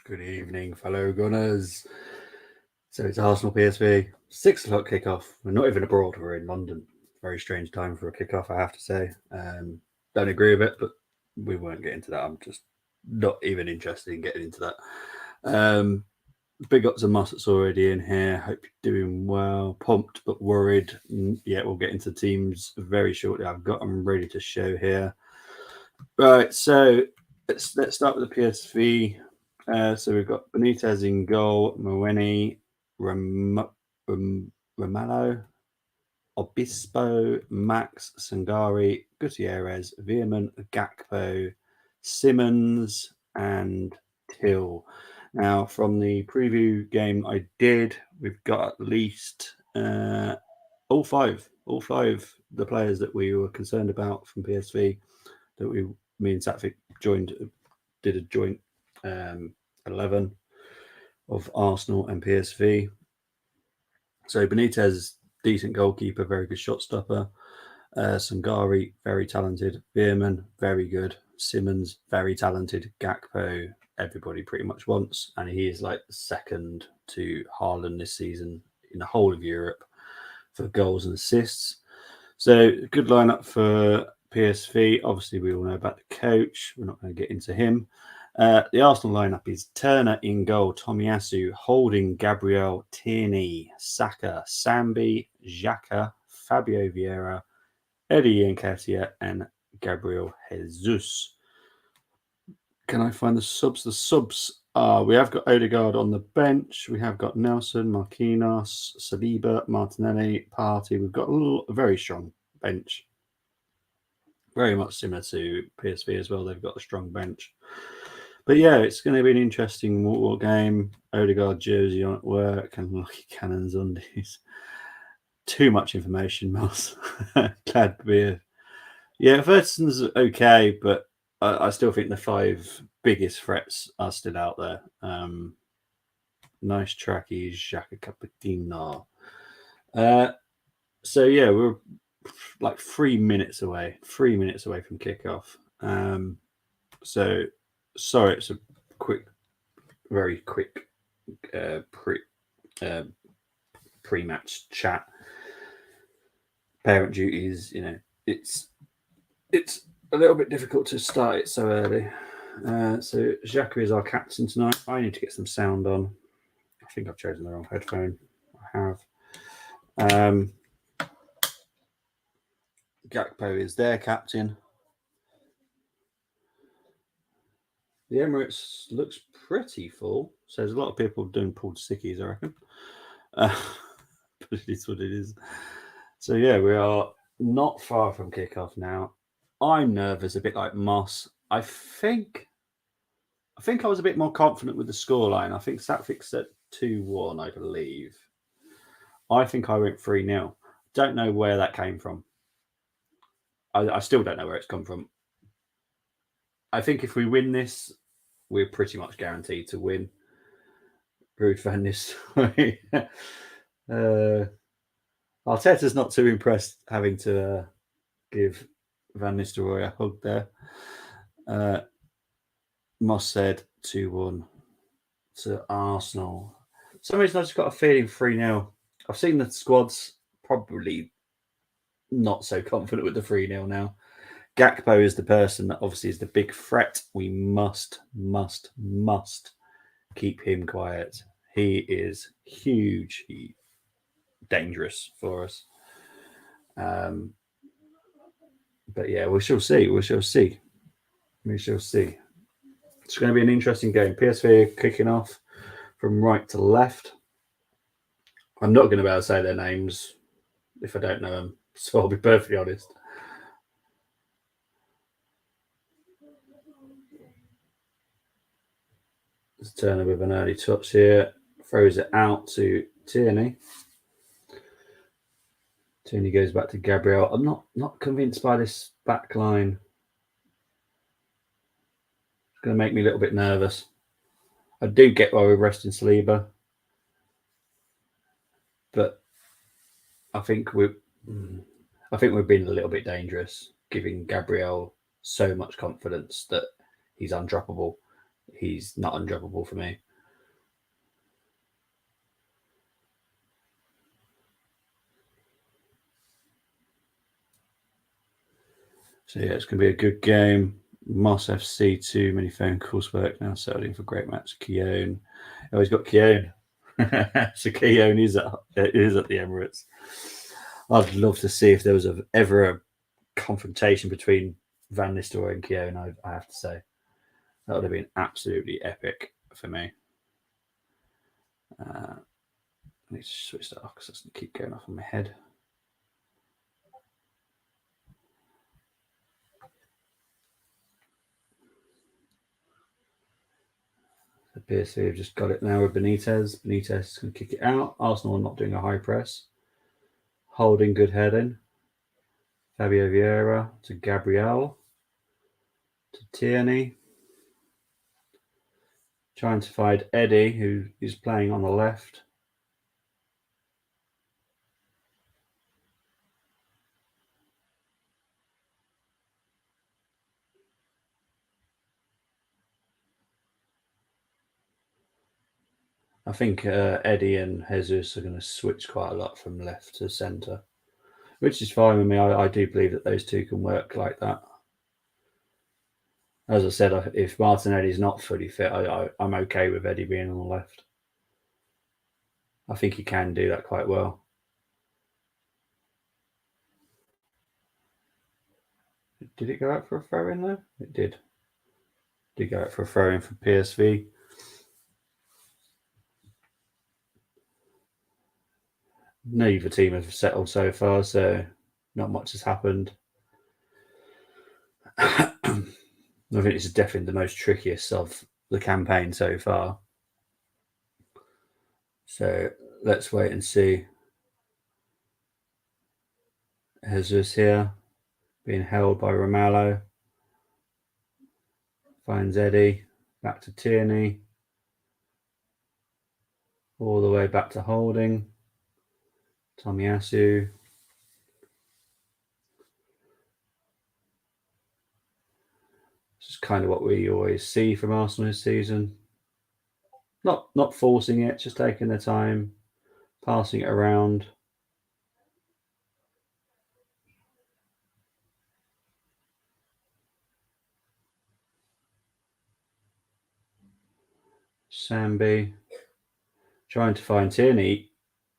Good evening, fellow Gunners. So it's Arsenal PSV, 6 o'clock kickoff. We're not even abroad, we're in London. Very strange time for a kickoff, I have to say. Don't agree with it, but we won't get into that. I'm just not even interested in getting into that. Big ups to Moss that's already in here. Hope you're doing well. Pumped but worried. Yeah, we'll get into teams very shortly. I've got them ready to show here. Right, so let's start with the PSV. So we've got Benitez in goal, Moeni, Romalo, Obispo, Max, Sangari, Gutierrez, Veerman, Gakpo, Simmons, and Till. Now, from the preview game I did, we've got at least all five the players that we were concerned about from PSV that me and Satvik did a joint 11 of Arsenal and PSV. So Benitez, decent goalkeeper, very good shot stopper. Sangari, very talented. Veerman, very good. Simmons, very talented. Gakpo, everybody pretty much wants. And he is like second to Haaland this season in the whole of Europe for goals and assists. So good lineup for PSV. Obviously, we all know about the coach. We're not going to get into him. The Arsenal lineup is Turner in goal, Tomiyasu, Holding, Gabriel, Tierney, Saka, Sambi, Xhaka, Fabio Vieira, Eddie Nketiah, and Gabriel Jesus. Can I find the subs? The subs are, we have got Odegaard on the bench. We have got Nelson, Marquinhos, Saliba, Martinelli, Partey. We've got a very strong bench. Very much similar to PSV as well. They've got a strong bench. But yeah, it's going to be an interesting game. Odegaard jersey on at work and Lucky Cannons undies. Too much information, Moss. Glad to be here. Yeah, Ferguson's okay, but I still think the 5 biggest threats are still out there. Nice trackies, Xhaka Capitino. So yeah, we're like 3 minutes away. 3 minutes away from kickoff. So sorry, it's a very quick pre-match chat. Parent duties, it's a little bit difficult to start it so early. So Xhaka is our captain tonight. I need to get some sound on. I think I've chosen the wrong headphone. I have. Gakpo is their captain. The Emirates looks pretty full. So there's a lot of people doing pulled sickies, I reckon. But it is what it is. So yeah, we are not far from kickoff now. I'm nervous, a bit like Moss. I think I was a bit more confident with the scoreline. I think Satvik said 2-1, I believe. I think I went 3-0. Don't know where that came from. I still don't know where it's come from. I think if we win this, we're pretty much guaranteed to win. Ruud van Nistelrooy. Arteta's not too impressed having to give Van Nistelrooy a hug there. Moss said 2-1 to Arsenal. For some reason, I just got a feeling 3-0. I've seen the squads, probably not so confident with the 3-0 now. Gakpo is the person that obviously is the big threat. We must keep him quiet. He is hugely dangerous for us. But yeah, we shall see. It's going to be an interesting game. PSV kicking off from right to left. I'm not going to be able to say their names if I don't know them, so I'll be perfectly honest. Let's Turner with an early touch here. Throws it out to Tierney. Tierney goes back to Gabriel. I'm not convinced by this back line. It's going to make me a little bit nervous. I do get why we're resting Saliba, but I think we've been a little bit dangerous, giving Gabriel so much confidence that he's undroppable. he's not undroppable for me. So yeah, it's going to be a good game. Moss FC 2, many phone calls work now, settling for great match. Keown. Oh, he's got Keown. So Keown is at the Emirates. I'd love to see if there was ever a confrontation between Van Nistelrooy and Keown, I have to say. That would have been absolutely epic for me. I need to switch that off because it's going to keep going off in my head. The PSV have just got it now with Benitez. Benitez is going to kick it out. Arsenal are not doing a high press. Holding, good heading. Fabio Vieira to Gabriel. To Tierney. Trying to find Eddie, who is playing on the left. I think Eddie and Jesus are going to switch quite a lot from left to centre, which is fine with me. I do believe that those two can work like that. As I said, if Martinelli's not fully fit, I'm okay with Eddie being on the left. I think he can do that quite well. Did it go out for a throw-in though? It did. Did go out for a throw-in for PSV. Neither team have settled so far, so not much has happened. I think this is definitely the most trickiest of the campaign so far. So let's wait and see. Jesus here, being held by Ramallo. Finds Eddie, back to Tierney. All the way back to Holding. Tomiyasu. This is kind of what we always see from Arsenal this season. Not forcing it, just taking their time, passing it around. Sambi trying to find Tierney.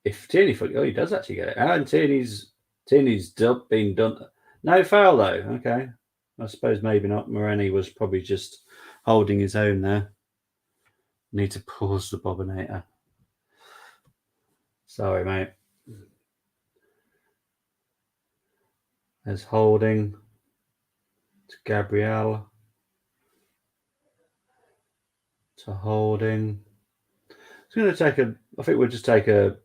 If Tierney, he does actually get it. And Tierney's been done. No foul though. Okay, I suppose maybe not. Moreni was probably just holding his own there. Need to pause the Bobinator. Sorry, mate. There's Holding to Gabriel. To Holding. It's going to take I think we'll just take a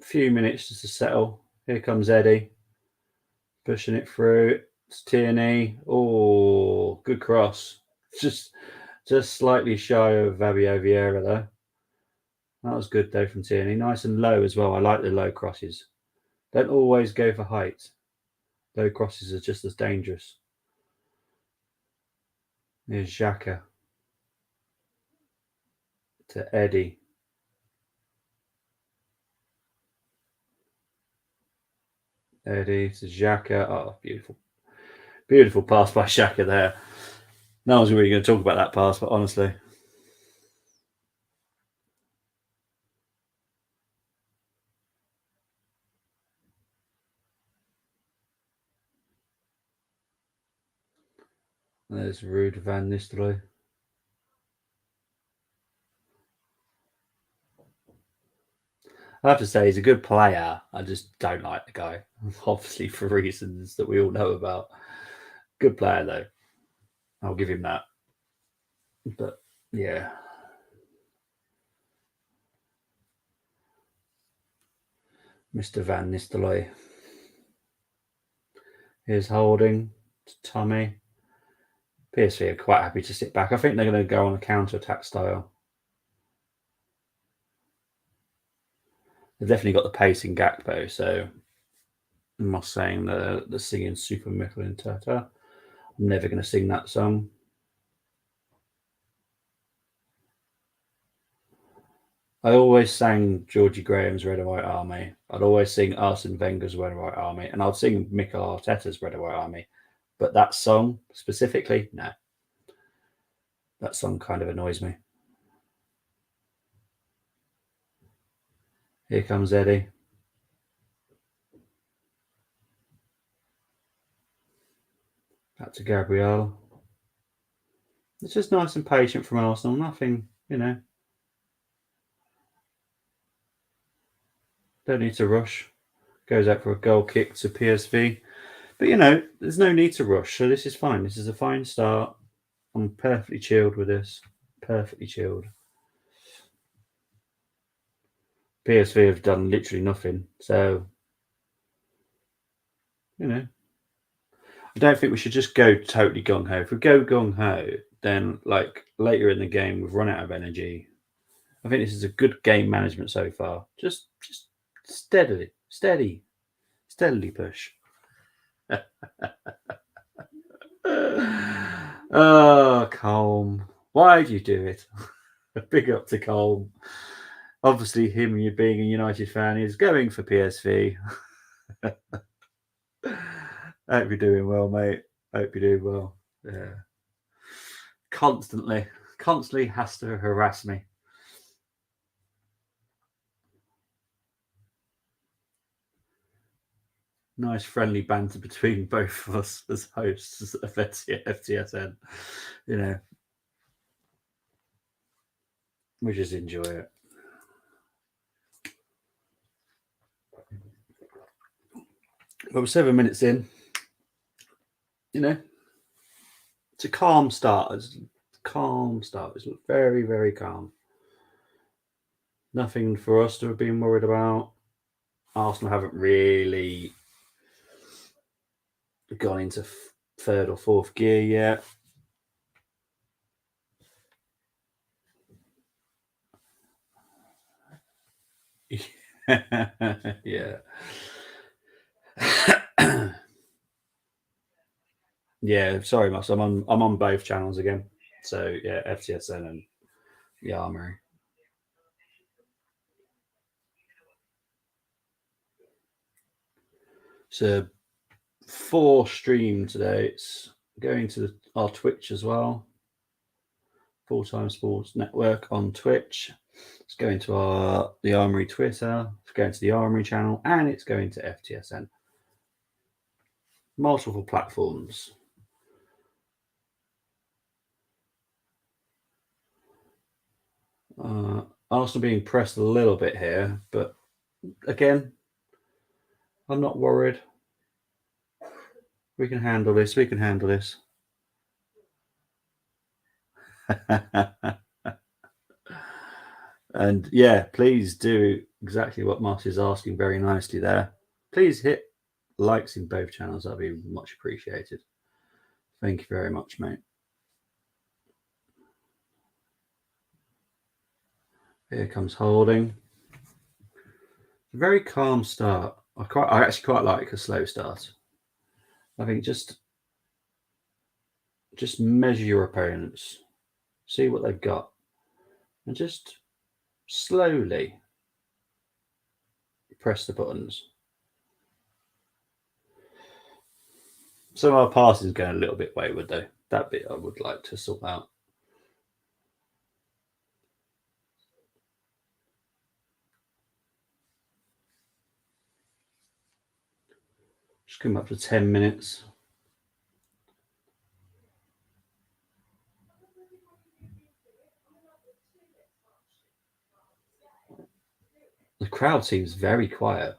few minutes just to settle. Here comes Eddie. Pushing it through. It's Tierney. Oh, good cross. Just slightly shy of Fabio Vieira though. That was good though from Tierney. Nice and low as well. I like the low crosses. Don't always go for height. Low crosses are just as dangerous. Here's Xhaka. To Eddie. Eddie to Xhaka. Oh, beautiful. Beautiful pass by Xhaka there. No one's really going to talk about that pass, but honestly. There's Ruud van Nistelrooy. I have to say, he's a good player. I just don't like the guy, obviously for reasons that we all know about. Good player, though. I'll give him that. But, yeah. Mr. Van Nistelrooy. Here's Holding to Tommy. PSV are quite happy to sit back. I think they're going to go on a counter-attack style. They've definitely got the pace in Gakpo, so I'm not saying the singing Super Michelin Tata. I'm never going to sing that song. I always sang Georgie Graham's Red and White Army. I'd always sing Arsene Wenger's Red and White Army, and I'd sing Mikel Arteta's Red and White Army. But that song specifically, no. That song kind of annoys me. Here comes Eddie. Back to Gabriel. It's just nice and patient from Arsenal. Nothing, don't need to rush. Goes out for a goal kick to PSV. But, there's no need to rush. So this is fine. This is a fine start. I'm perfectly chilled with this. Perfectly chilled. PSV have done literally nothing. So, I don't think we should just go totally gung-ho. If we go gung-ho, then, later in the game, we've run out of energy. I think this is a good game management so far. Just steadily push. Oh, Colm. Why do you do it? Big up to Colm. Obviously, him you being a United fan is going for PSV. Hope you're doing well, mate. Hope you're doing well. Yeah. Constantly has to harass me. Nice friendly banter between both of us as hosts of FTSN. We just enjoy it. But we're 7 minutes in. It's a calm start. It's very, very calm. Nothing for us to have been worried about. Arsenal haven't really gone into third or fourth gear yet. Yeah. Yeah, sorry, Muss. I'm on both channels again. So yeah, FTSN and the Armory. So 4 stream today. It's going to our Twitch as well. Full-Time Sports Network on Twitch. It's going to the Armory Twitter. It's going to the Armory channel, and it's going to FTSN. Multiple platforms. Arsenal being pressed a little bit here, but again, I'm not worried. We can handle this. And yeah, please do exactly what Moss is asking very nicely there. Please hit likes in both channels. That'd be much appreciated. Thank you very much, mate. Here comes Holding. Very calm start. I actually quite like a slow start. I think just measure your opponents, see what they've got, and just slowly press the buttons. Some of our passing is going a little bit wayward though. That bit I would like to sort out. Just come up to 10 minutes. The crowd seems very quiet.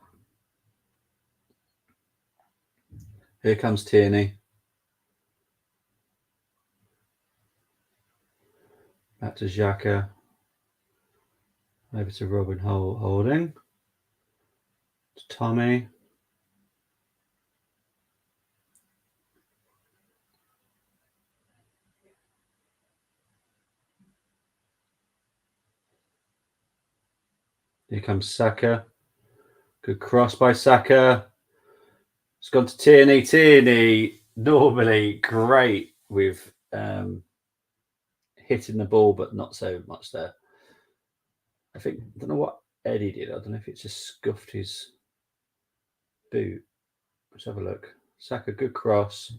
Here comes Tierney. Back to Xhaka. Over to Robin Holding. To Tommy. Here comes Saka. Good cross by Saka. It's gone to Tierney. Tierney, normally great with hitting the ball, but not so much there. I don't know what Eddie did. I don't know if it's just scuffed his boot. Let's have a look. Saka, good cross.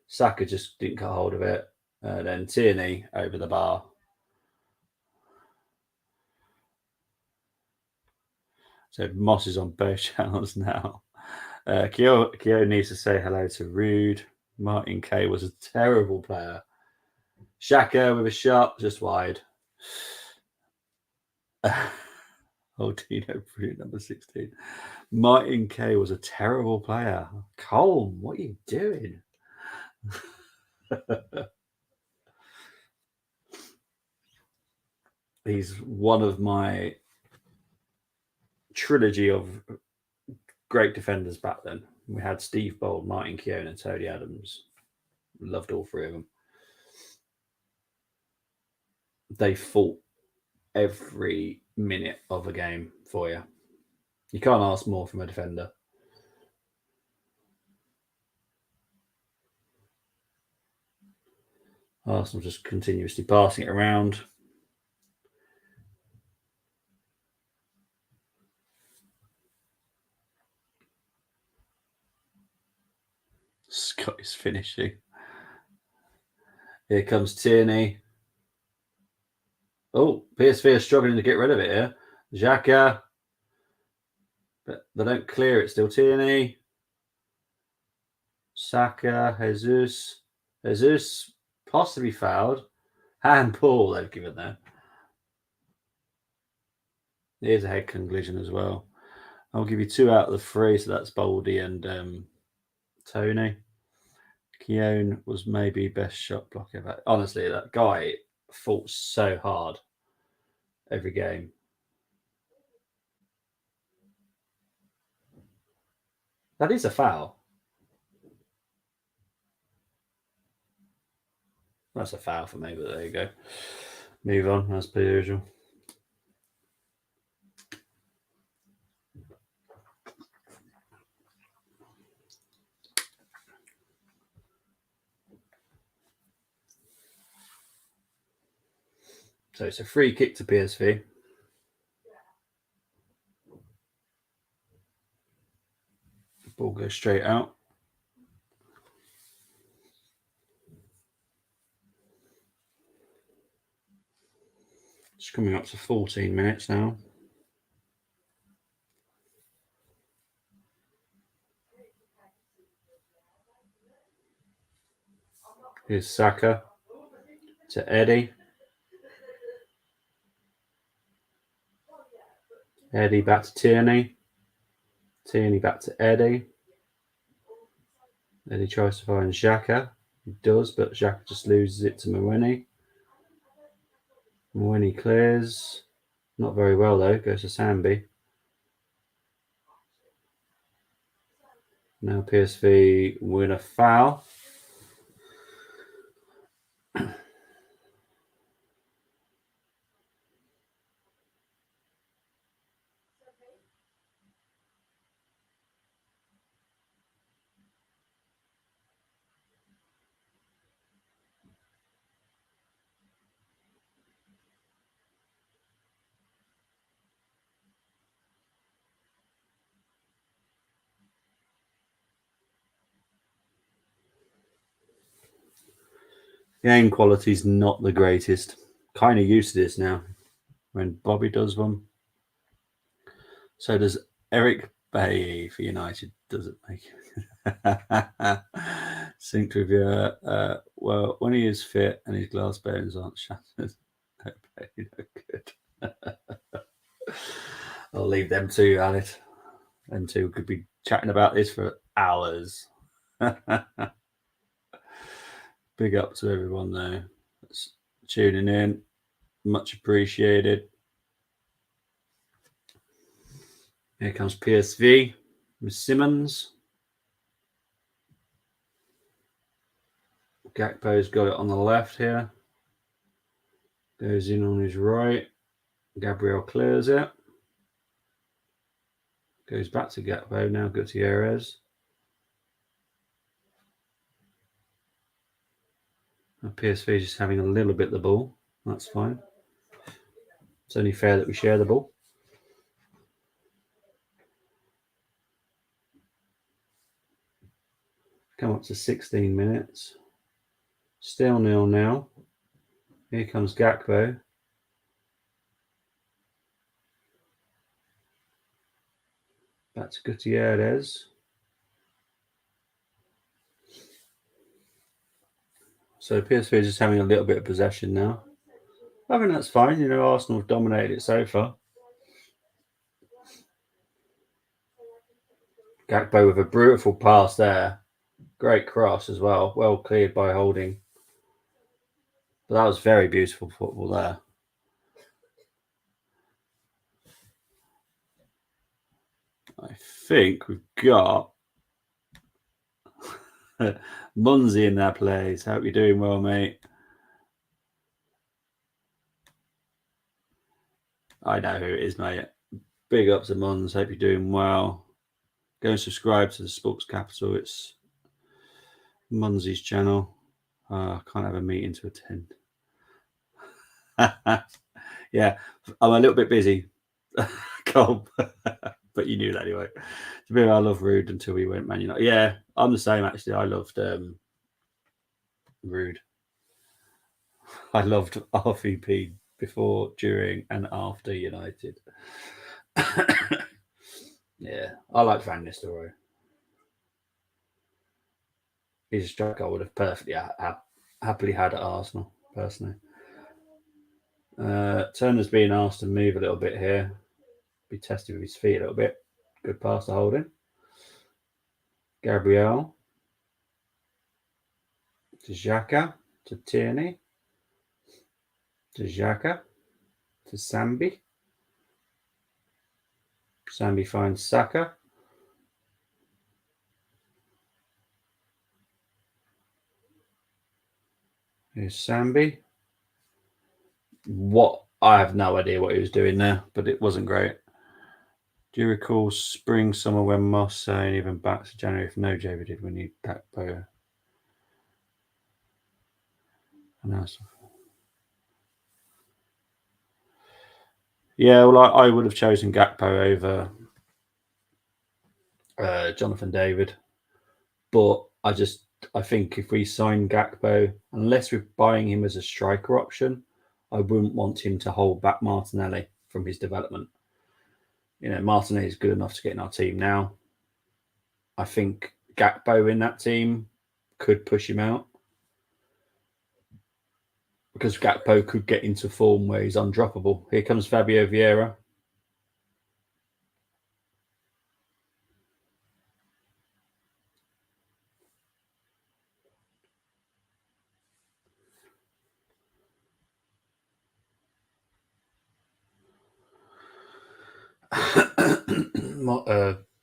Saka just didn't get hold of it. Then Tierney over the bar. So Moss is on both channels now. Kyo needs to say hello to Rude. Martin K was a terrible player. Xhaka with a shot just wide. Dino Brute, number 16. Martin K was a terrible player. Colm, what are you doing? He's one of my trilogy of great defenders back then. We had Steve Bold, Martin Keown, and Tony Adams. Loved all three of them. They fought every minute of a game for you. You can't ask more from a defender. Arsenal just continuously passing it around. Scott is finishing. Here comes Tierney. Oh, PSV are struggling to get rid of it here. Xhaka. But they don't clear it still. Tierney. Saka. Jesus. Jesus possibly fouled. Handball they've given there. Here's a head collision as well. I'll give you 2 out of the 3. So that's Boldy and Tony. Keown was maybe best shot blocker. But honestly, that guy fought so hard every game. That is a foul. That's a foul for me, but there you go. Move on, as per usual. So it's a free kick to PSV. Ball goes straight out. It's coming up to 14 minutes now. Here's Saka to Eddie. Eddie back to Tierney. Tierney back to Eddie. Eddie tries to find Xhaka. He does, but Xhaka just loses it to Mwini. Mwini clears. Not very well, though. Goes to Sambi. Now PSV win a foul. Game quality is not the greatest. Kind of used to this now. When Bobby does one. So does Eric Bailly for United. Does it make it? Synced with your well, when he is fit and his glass bones aren't shattered. Good. I'll leave them two at it. Them two could be chatting about this for hours. Big up to everyone though that's tuning in. Much appreciated. Here comes PSV with Simmons. Gakpo's got it on the left here. Goes in on his right. Gabriel clears it. Goes back to Gakpo. Now Gutierrez. PSV just having a little bit of the ball. That's fine. It's only fair that we share the ball. Come up to 16 minutes. Still 0-0. Here comes Gakpo. Back to Gutierrez. So PSV is just having a little bit of possession now. I mean, that's fine. You know, Arsenal have dominated it so far. Gakpo with a beautiful pass there. Great cross as well. Well cleared by Holding. But that was very beautiful football there. I think we've got Munzi in that place. Hope you're doing well, mate. I know who it is, mate. Big ups to Munz. Hope you're doing well. Go and subscribe to the Sports Capital. It's Munzi's channel. I can't have a meeting to attend. Yeah, I'm a little bit busy. Cool. But you knew that anyway. To be honest, I love Rude until we went Man United. Yeah, I'm the same actually. I loved Rude. I loved RVP before, during, and after United. Yeah, I like Van Nistelrooy. He's a striker I would have perfectly happily had at Arsenal, personally. Turner's being asked to move a little bit here. Be tested with his feet a little bit. Good pass to Holding. Gabriel. To Xhaka. To Tierney. To Xhaka. To Sambi. Sambi finds Saka. Here's Sambi. I have no idea what he was doing there, but it wasn't great. Do you recall spring, summer when Moss saying even back to January if no JV did we need Gakpo? Yeah, well, I would have chosen Gakpo over Jonathan David, but I think if we sign Gakpo, unless we're buying him as a striker option, I wouldn't want him to hold back Martinelli from his development. You know, Martinelli is good enough to get in our team now. I think Gakpo in that team could push him out because Gakpo could get into form where he's undroppable. Here comes Fabio Vieira.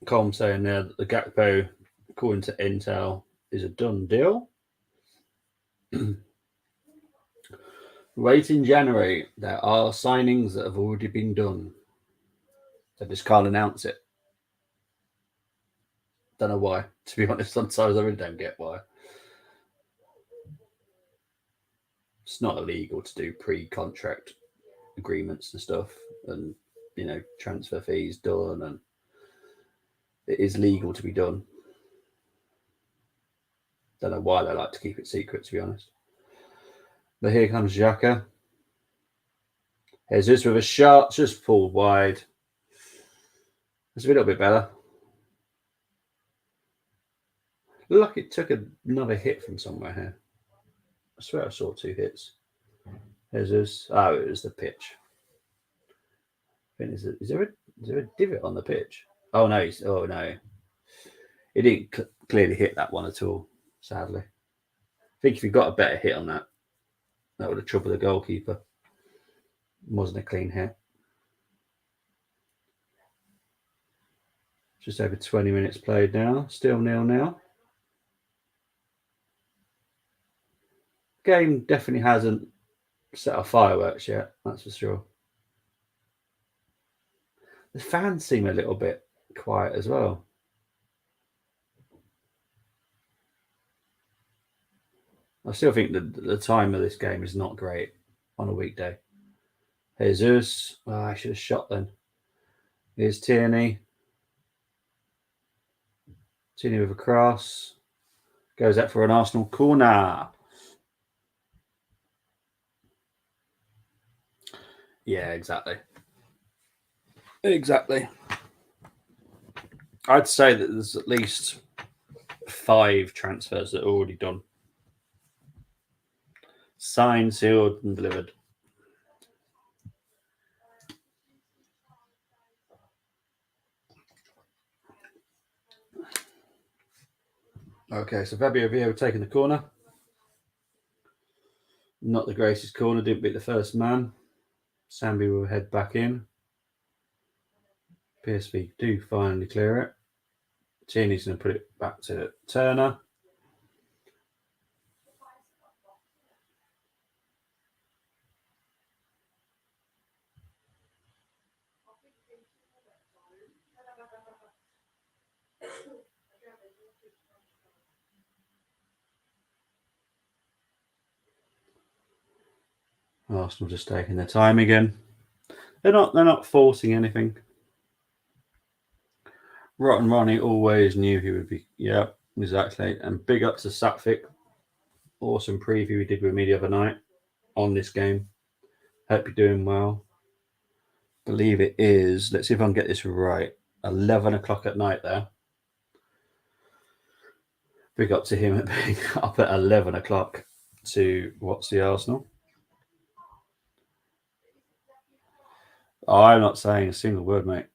Colm saying there that the Gakpo, according to Intel, is a done deal. Wait in January. There are signings that have already been done. They just can't announce it. Don't know why. To be honest, sometimes I really don't get why. It's not illegal to do pre-contract agreements and stuff, and transfer fees done, and it is legal to be done. Don't know why they like to keep it secret, to be honest. But here comes Xhaka. Jesus with a shot, just pulled wide. It's a little bit better. Look, it took another hit from somewhere here. I swear I saw 2 hits. Jesus. Oh, it was the pitch. Is there a divot on the pitch? Oh no! No! It didn't clearly hit that one at all. Sadly, I think if you got a better hit on that, that would have troubled the goalkeeper. It wasn't a clean hit. Just over 20 minutes played now. Still 0-0. Game definitely hasn't set off fireworks yet. That's for sure. The fans seem a little bit quiet as well. I still think the time of this game is not great on a weekday. Jesus. Oh, I should have shot then. Here's Tierney. Tierney with a cross. Goes out for an Arsenal corner. Yeah, exactly. Exactly. I'd say that there's at least 5 transfers that are already done. Signed, sealed, and delivered. Okay, so Fabio Vieira taking the corner. Not the greatest corner, didn't beat the first man. Sambi will head back in. PSV do finally clear it. Tierney's going to put it back to Turner. Arsenal just taking their time again. They're not forcing anything. Rotten Ronnie always knew he would be. Yeah, exactly. And big up to Satvic. Awesome preview we did with me the other night on this game. Hope you're doing well. Believe it is. Let's see if I can get this right. 11 o'clock at night there. Big up to him at being up at 11 o'clock to watch the Arsenal. I'm not saying a single word, mate.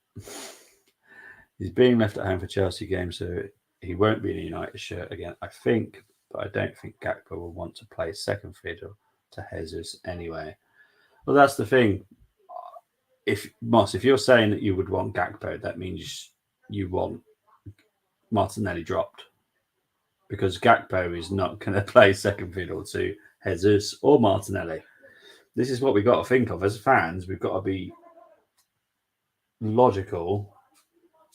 He's being left at home for Chelsea games, so he won't be in a United shirt again, I think. But I don't think Gakpo will want to play second fiddle to Jesus anyway. Well, that's the thing. If you're saying that you would want Gakpo, that means you want Martinelli dropped. Because Gakpo is not going to play second fiddle to Jesus or Martinelli. This is what we've got to think of as fans. We've got to be logical,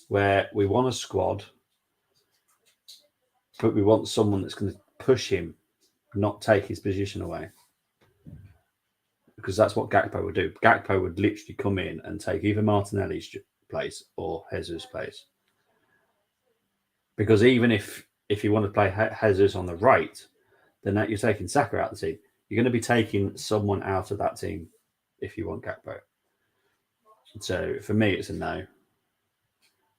where we want a squad, but we want someone that's going to push him, not take his position away. Because that's what Gakpo would do. Gakpo would literally come in and take either Martinelli's place or Jesus' place. Because even if you want to play Jesus on the right, then that you're taking Saka out of the team. You're going to be taking someone out of that team if you want Gakpo. So for me, it's a no.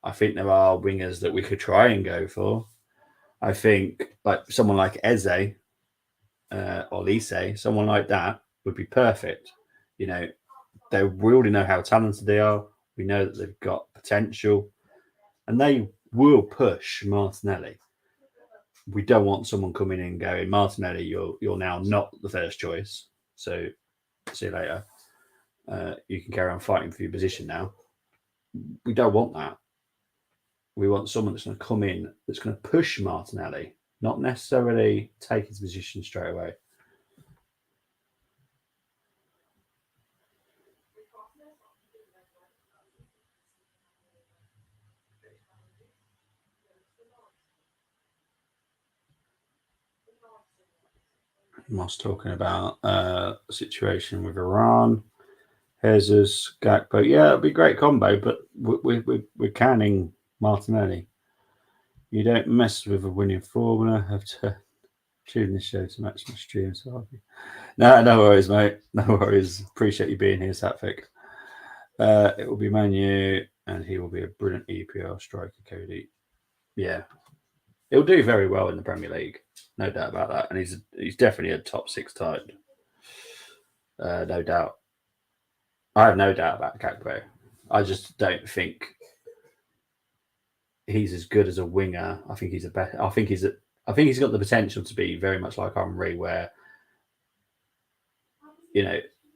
I think there are wingers that we could try and go for. I think like someone like Eze or Lise, someone like that would be perfect. You know, we already know how talented they are. We know that they've got potential, and they will push Martinelli. We don't want someone coming in and going, Martinelli, you're now not the first choice. So see you later. You can carry on fighting for your position now. We don't want that. We want someone that's going to come in, that's going to push Martinelli, not necessarily take his position straight away. Moss talking about a situation with Iran. Jesus, Gakpo. Yeah, it'd be a great combo, but we're canning Martinelli. You don't mess with a winning formula. Have to tune this show to match my stream. So no worries, mate. No worries. Appreciate you being here, Satvic. It will be Manu, and he will be a brilliant EPL striker, Cody. Yeah, he'll do very well in the Premier League, no doubt about that. And he's definitely a top 6 type, no doubt. I have no doubt about Gakpo. I just don't think he's as good as a winger. I think he's got the potential to be very much like Henry, where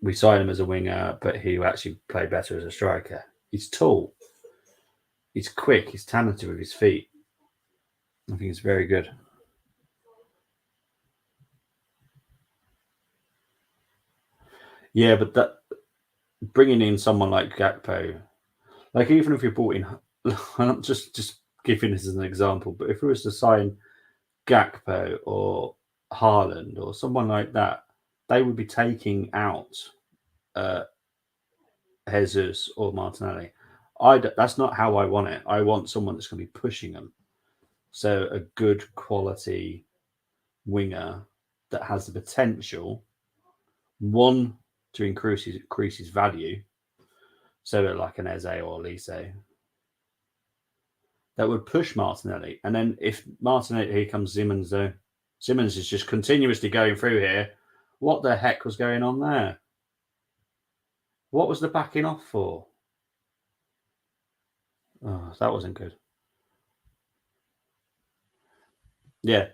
we sign him as a winger, but he will actually play better as a striker. He's tall, he's quick, he's talented with his feet. I think it's very good. Yeah, but that bringing in someone like Gakpo, like even if we brought in, I'm just giving this as an example, but if we was to sign Gakpo or Haaland or someone like that, they would be taking out Jesus or Martinelli. That's not how I want it. I want someone that's going to be pushing them. So a good quality winger that has the potential, one, to increase his value. So like an Eze or Lise that would push Martinelli. And then if Martinelli, here comes Simmons though. Simmons is just continuously going through here. What the heck was going on there? What was the backing off for? Oh, that wasn't good. Yeah.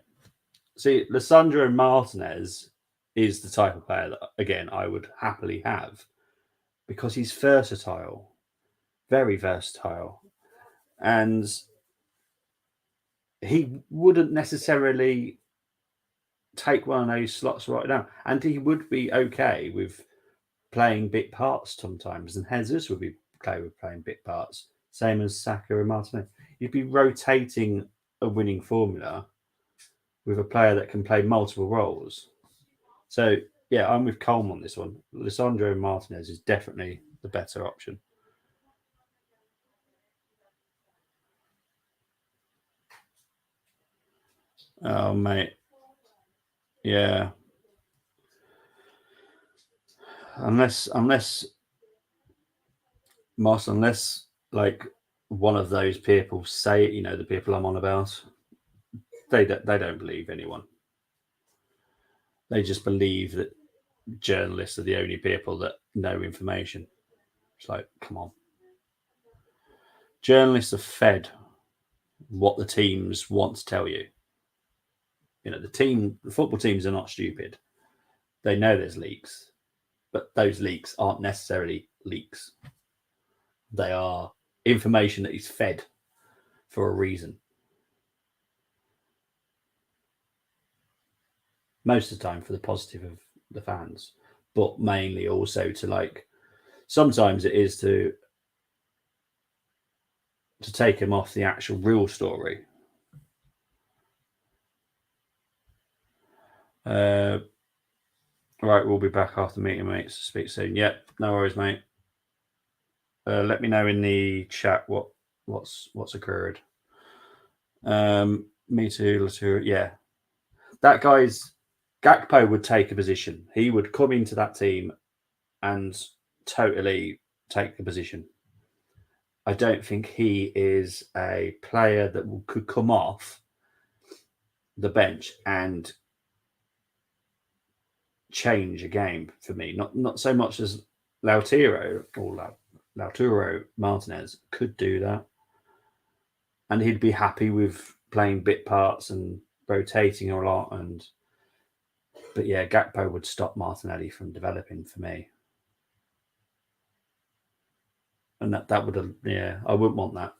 See, Lissandro Martinez is the type of player that, again, I would happily have because he's versatile, very versatile. And he wouldn't necessarily take one of those slots right now. And he would be okay with playing bit parts sometimes. And Jesus would be okay with playing bit parts, same as Saka and Martinez. You'd be rotating a winning formula with a player that can play multiple roles. So, yeah, I'm with Colm on this one. Lissandro Martinez is definitely the better option. Oh, mate. Yeah. Unless like one of those people say, the people I'm on about, they don't believe anyone. They just believe that journalists are the only people that know information. It's like, come on. Journalists are fed what the teams want to tell you. The football teams are not stupid. They know there's leaks, but those leaks aren't necessarily leaks. They are information that is fed for a reason. Most of the time for the positive of the fans, but mainly also to sometimes it is to take them off the actual real story. Right, we'll be back after the meeting, mate. Speak soon. Yep, no worries, mate. Let me know in the chat what's occurred. Me too, Latour. Yeah, that guy's Gakpo would take a position. He would come into that team and totally take the position. I don't think he is a player that could come off the bench and change a game for me. Not so much as Lautaro Martinez could do that, and he'd be happy with playing bit parts and rotating a lot. But yeah, Gakpo would stop Martinelli from developing for me, and that would I wouldn't want that.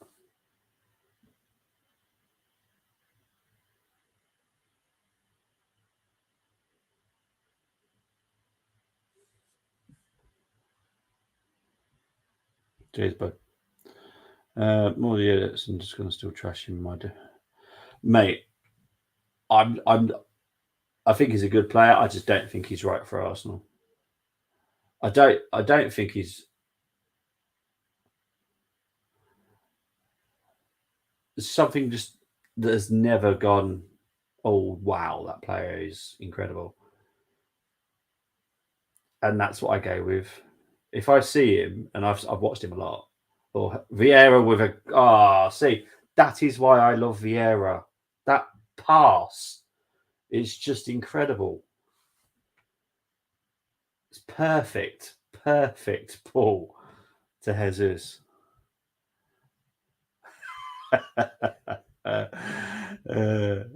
Cheers, bud. More the edits. I'm just going to still trash him, mate. I think he's a good player. I just don't think he's right for Arsenal. I don't think he's. Something just that has never gone. Oh wow, that player is incredible, and that's what I go with. If I see him, and I've watched him a lot, or Vieira with see, that is why I love Vieira. That pass is just incredible. It's perfect ball to Jesus.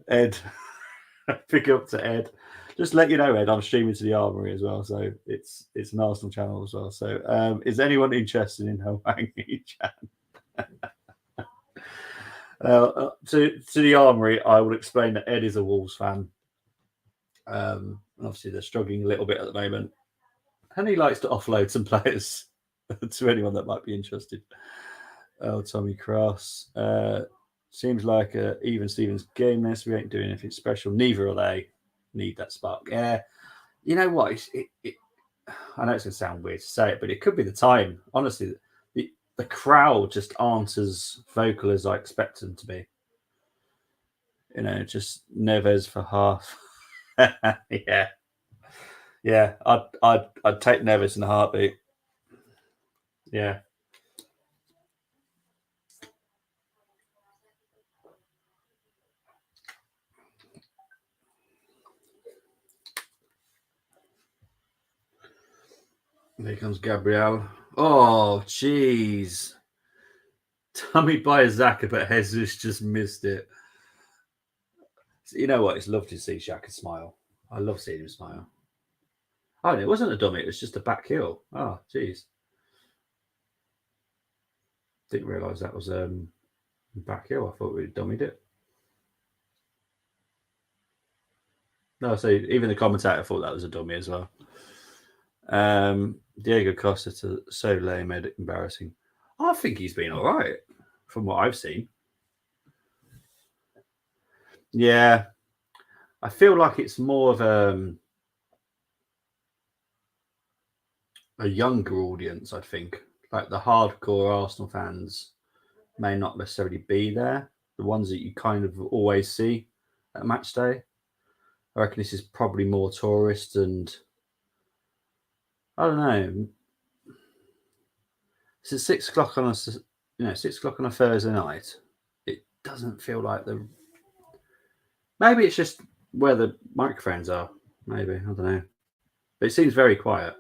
Ed, pick up to Ed. Just let you know, Ed, I'm streaming to the Armory as well, so it's an Arsenal channel as well. So, is anyone interested in Hawangi Chan? To the Armory, I will explain that Ed is a Wolves fan. Obviously, they're struggling a little bit at the moment, and he likes to offload some players to anyone that might be interested. Oh, Tommy Cross. Seems like even Stevens game this. We ain't doing anything special. Neither are they. Need that spark. Yeah. You know what? I know it's going to sound weird to say it, but it could be the time. Honestly, the crowd just aren't as vocal as I expect them to be. You know, just Neves for half. Yeah. I'd take Neves in a heartbeat. Yeah. There comes Gabriel. Oh, jeez. Tummy by Xhaka, but Jesus just missed it. You know what? It's lovely to see Xhaka smile. I love seeing him smile. Oh, and it wasn't a dummy. It was just a back heel. Oh, jeez. Didn't realise that was back heel. I thought we'd dummied it. No, so even the commentator thought that was a dummy as well. Diego Costa to so lame, embarrassing. I think he's been all right from what I've seen. Yeah, I feel like it's more of a younger audience. I think like the hardcore Arsenal fans may not necessarily be there. The ones that you kind of always see at match day. I reckon this is probably more tourist and I don't know. It's 6 o'clock on a 6 o'clock on a Thursday night. It doesn't feel like maybe it's just where the microphones are. Maybe I don't know. But it seems very quiet.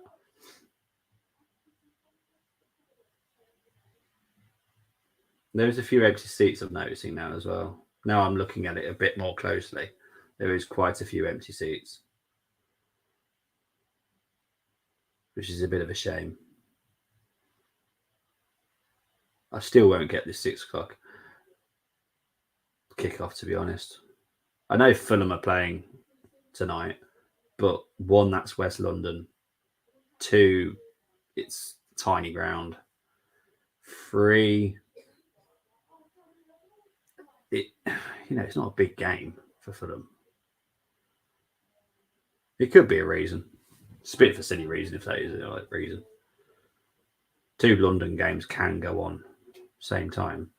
There's a few empty seats I'm noticing now as well. Now I'm looking at it a bit more closely. There is quite a few empty seats, which is a bit of a shame. I still won't get this 6 o'clock kickoff, to be honest. I know Fulham are playing tonight, but one, that's West London. Two, it's tiny ground. Three, it's not a big game for Fulham. It could be a reason. It's a bit of a silly reason if that is a reason. 2 London games can go on same time.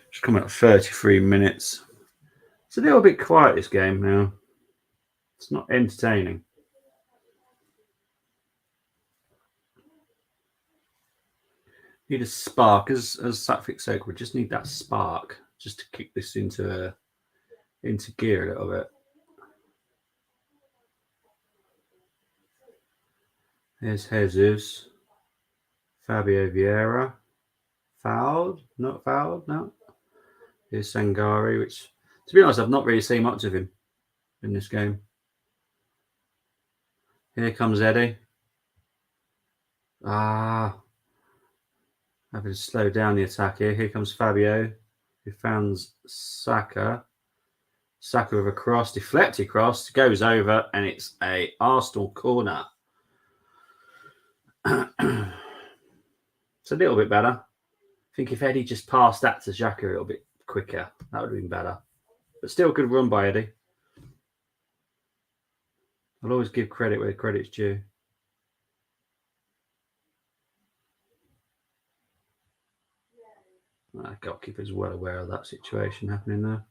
It's coming up 33 minutes. It's a little bit quiet, this game now. It's not entertaining. Need a spark, as Satvik said. We just need that spark just to kick this into gear a little bit. There's Jesus. Fabio Vieira. Fouled? Not fouled? No. Here's Sangari, which, to be honest, I've not really seen much of him in this game. Here comes Eddie. Having to slow down the attack here. Here comes Fabio, who finds Saka. Saka with a cross, deflected cross, goes over, and it's a Arsenal corner. It's a little bit better. I think if Eddie just passed that to Xhaka a little bit quicker, that would have been better. But still a good run by Eddie. I'll always give credit where credit's due. Goalkeeper's well aware of that situation happening there.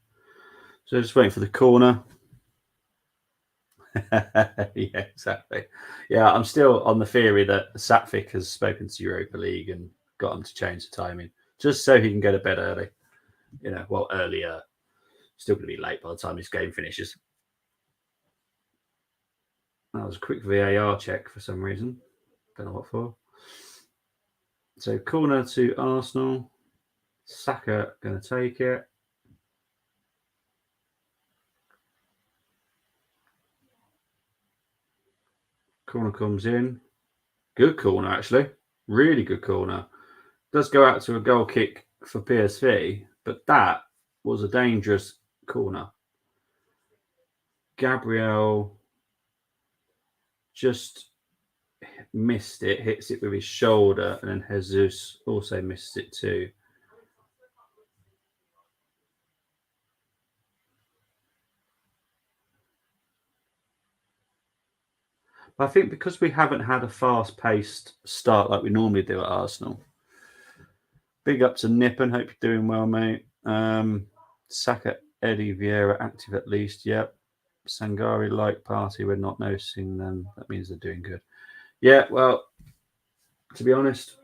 So just waiting for the corner. Yeah, exactly. Yeah, I'm still on the theory that Satvik has spoken to Europa League and got him to change the timing just so he can go to bed early. Earlier. Still going to be late by the time this game finishes. That was a quick VAR check for some reason. Don't know what for. So corner to Arsenal. Saka going to take it. Corner comes in. Good corner, actually. Really good corner. Does go out to a goal kick for PSV, but that was a dangerous corner. Gabriel just missed it, hits it with his shoulder, and then Jesus also missed it too. But I think because we haven't had a fast-paced start like we normally do at Arsenal. Big up to Nippon. Hope you're doing well, mate. Saka, Eddie, Vieira active at least. Yep. Sangari like party. We're not noticing them. That means they're doing good. Yeah. Well, to be honest,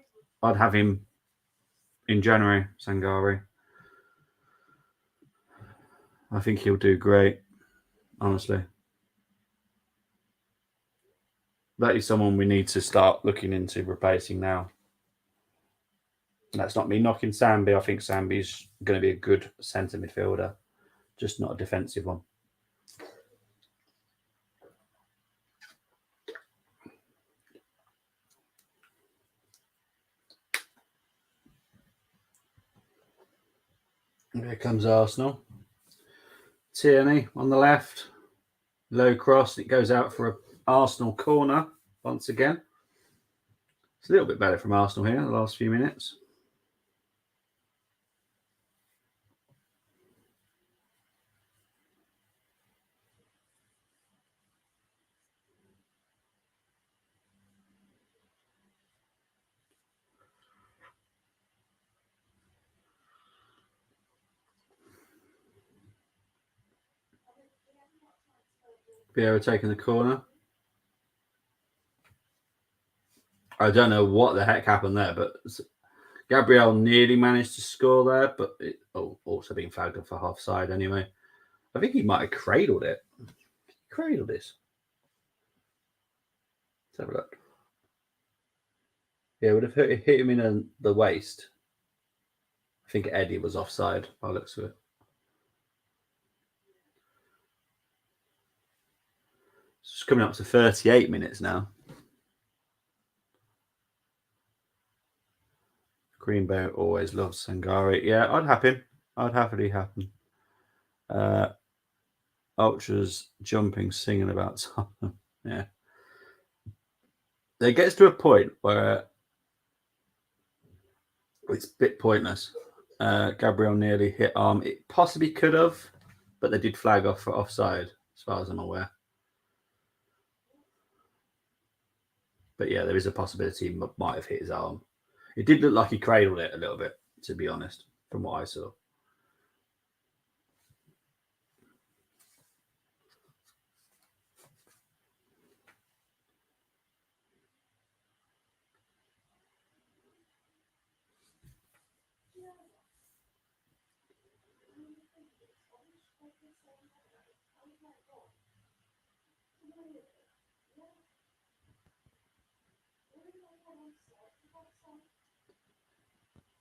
I'd have him in January. Sangari. I think he'll do great. Honestly, that is someone we need to start looking into replacing now. And that's not me knocking Sambi. I think Sambi's going to be a good centre midfielder, just not a defensive one. Here comes Arsenal. Tierney on the left. Low cross. It goes out for an Arsenal corner once again. It's a little bit better from Arsenal here in the last few minutes. Vieira taking the corner. I don't know what the heck happened there, but Gabriel nearly managed to score there, but it also being flagged up for half side anyway. I think he might have cradled it. Cradled this. Let's have a look. Yeah, would have hit him in the waist. I think Eddie was offside by the looks of it. It's coming up to 38 minutes now. Greenbow always loves Sangari. Yeah, I'd have him. I'd happily have him. Ultras jumping, singing about something. Yeah. It gets to a point where it's a bit pointless. Gabriel nearly hit arm. It possibly could have, but they did flag off for offside, as far as I'm aware. But yeah, there is a possibility he might have hit his arm. It did look like he cradled it a little bit, to be honest, from what I saw.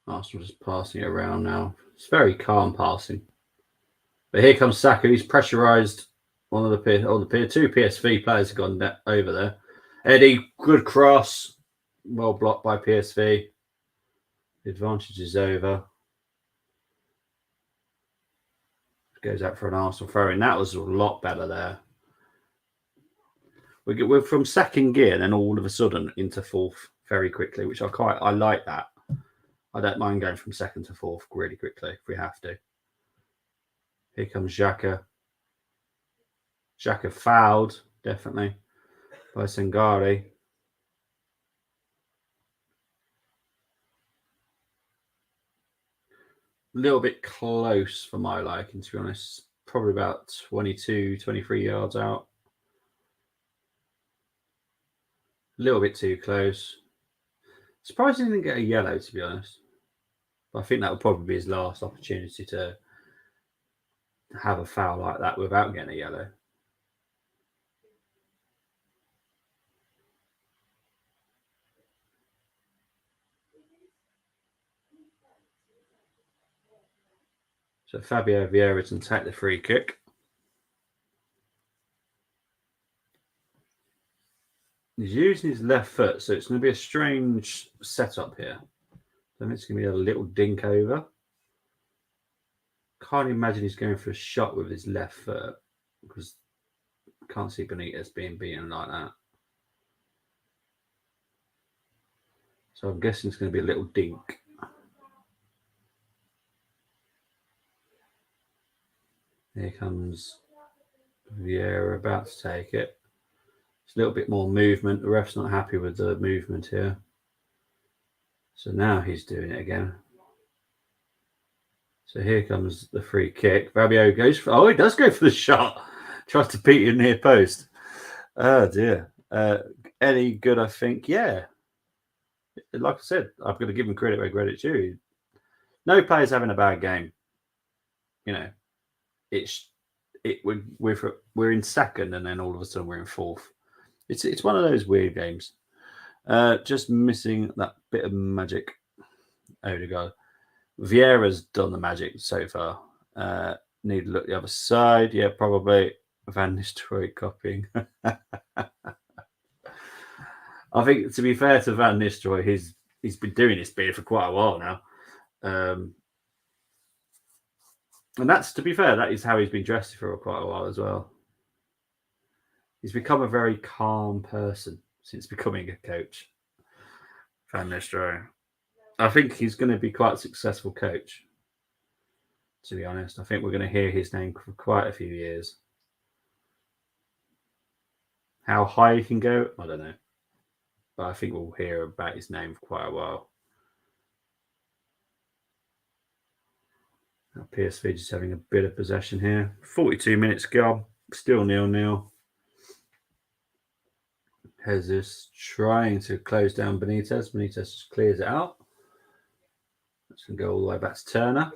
Arsenal just passing it around now. It's very calm passing. But here comes Saka. He's pressurised one of the two PSV players have gone over there. Eddie, good cross. Well blocked by PSV. The advantage is over. Goes out for an Arsenal throw in. That was a lot better there. We're from second gear, and then all of a sudden into fourth very quickly, which I like that. I don't mind going from second to fourth really quickly if we have to. Here comes Xhaka. Xhaka fouled, definitely, by Sangari. A little bit close for my liking, to be honest. Probably about 22, 23 yards out. A little bit too close. Surprised he didn't get a yellow, to be honest. But I think that would probably be his last opportunity to have a foul like that without getting a yellow. So Fabio Vieira can take the free kick. He's using his left foot, so it's going to be a strange setup here. Then it's going to be a little dink over. Can't imagine he's going for a shot with his left foot because I can't see Benitez being beaten like that. So I'm guessing it's going to be a little dink. Here comes Vieira about to take it. It's a little bit more movement. The ref's not happy with the movement here. So now he's doing it again. So here comes the free kick. Fabio goes for, oh, he does go for the shot. Tries to beat you near post. Oh dear. Any good, I think? Yeah. Like I said, I've got to give him credit where credit's due. No player's having a bad game. You know, we're in second, and then all of a sudden we're in fourth. It's one of those weird games. Just missing that bit of magic. Odegaard. Vieira's done the magic so far. Need to look the other side. Yeah, probably Van Nistelrooy copying. I think, to be fair to Van Nistelrooy, he's been doing this beard for quite a while now. And that's, to be fair, that is how he's been dressed for quite a while as well. He's become a very calm person since becoming a coach. Van Nistelrooy. I think he's going to be quite a successful coach, to be honest. I think we're going to hear his name for quite a few years. How high he can go, I don't know. But I think we'll hear about his name for quite a while. Now PSV just having a bit of possession here. 42 minutes gone, still 0-0. Jesus trying to close down Benitez. Benitez just clears it out. That's going to go all the way back to Turner.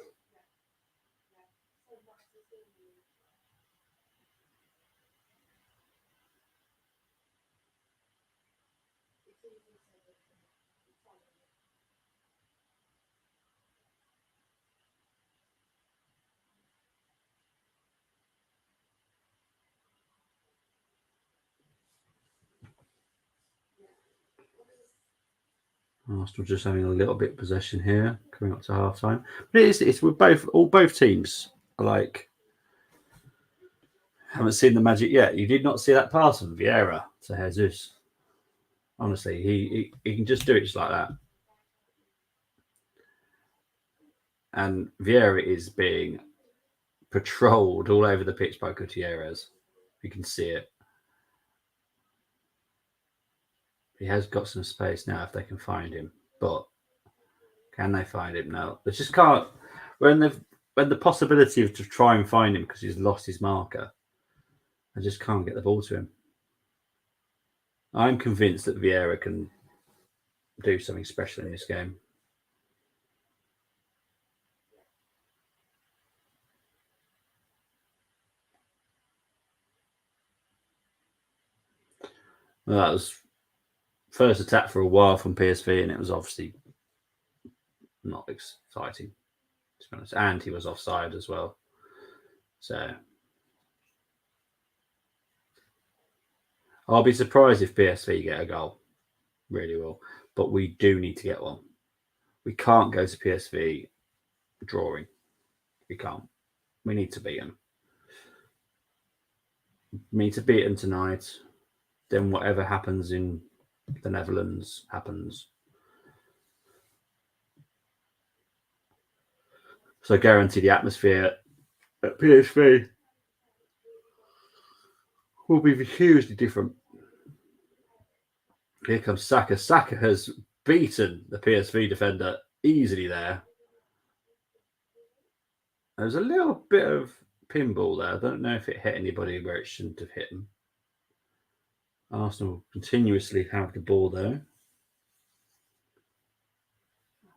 Arsenal just having a little bit of possession here, coming up to half time. But it's we're both teams are like, haven't seen the magic yet. You did not see that pass from Vieira to Jesus. Honestly, he can just do it just like that. And Vieira is being patrolled all over the pitch by Gutierrez. You can see it. He has got some space now if they can find him, but can they find him? No, they just can't. When the possibility of to try and find him because he's lost his marker, I just can't get the ball to him. I'm convinced that Vieira can do something special in this game. Well, that was first attack for a while from PSV, and it was obviously not exciting, to be honest. And he was offside as well. So I'll be surprised if PSV get a goal. Really will. But we do need to get one. We can't go to PSV drawing. We can't. We need to beat them. We need to beat them tonight. Then whatever happens in the Netherlands happens. So I guarantee the atmosphere at PSV will be hugely different. Here comes Saka. Saka has beaten the PSV defender easily there. There's a little bit of pinball there. I don't know if it hit anybody where it shouldn't have hit them. Arsenal continuously have the ball though.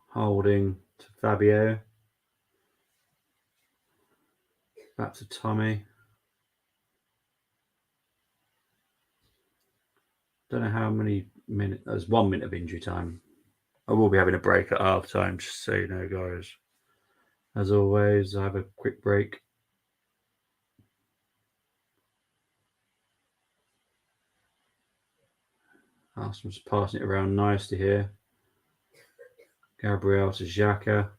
Holding to Fabio. Back to Tommy. Don't know how many minutes. There's 1 minute of injury time. I will be having a break at half time, just so you know, guys. As always, I have a quick break. Arsenal's passing it around nicely here. Gabriel to Xhaka.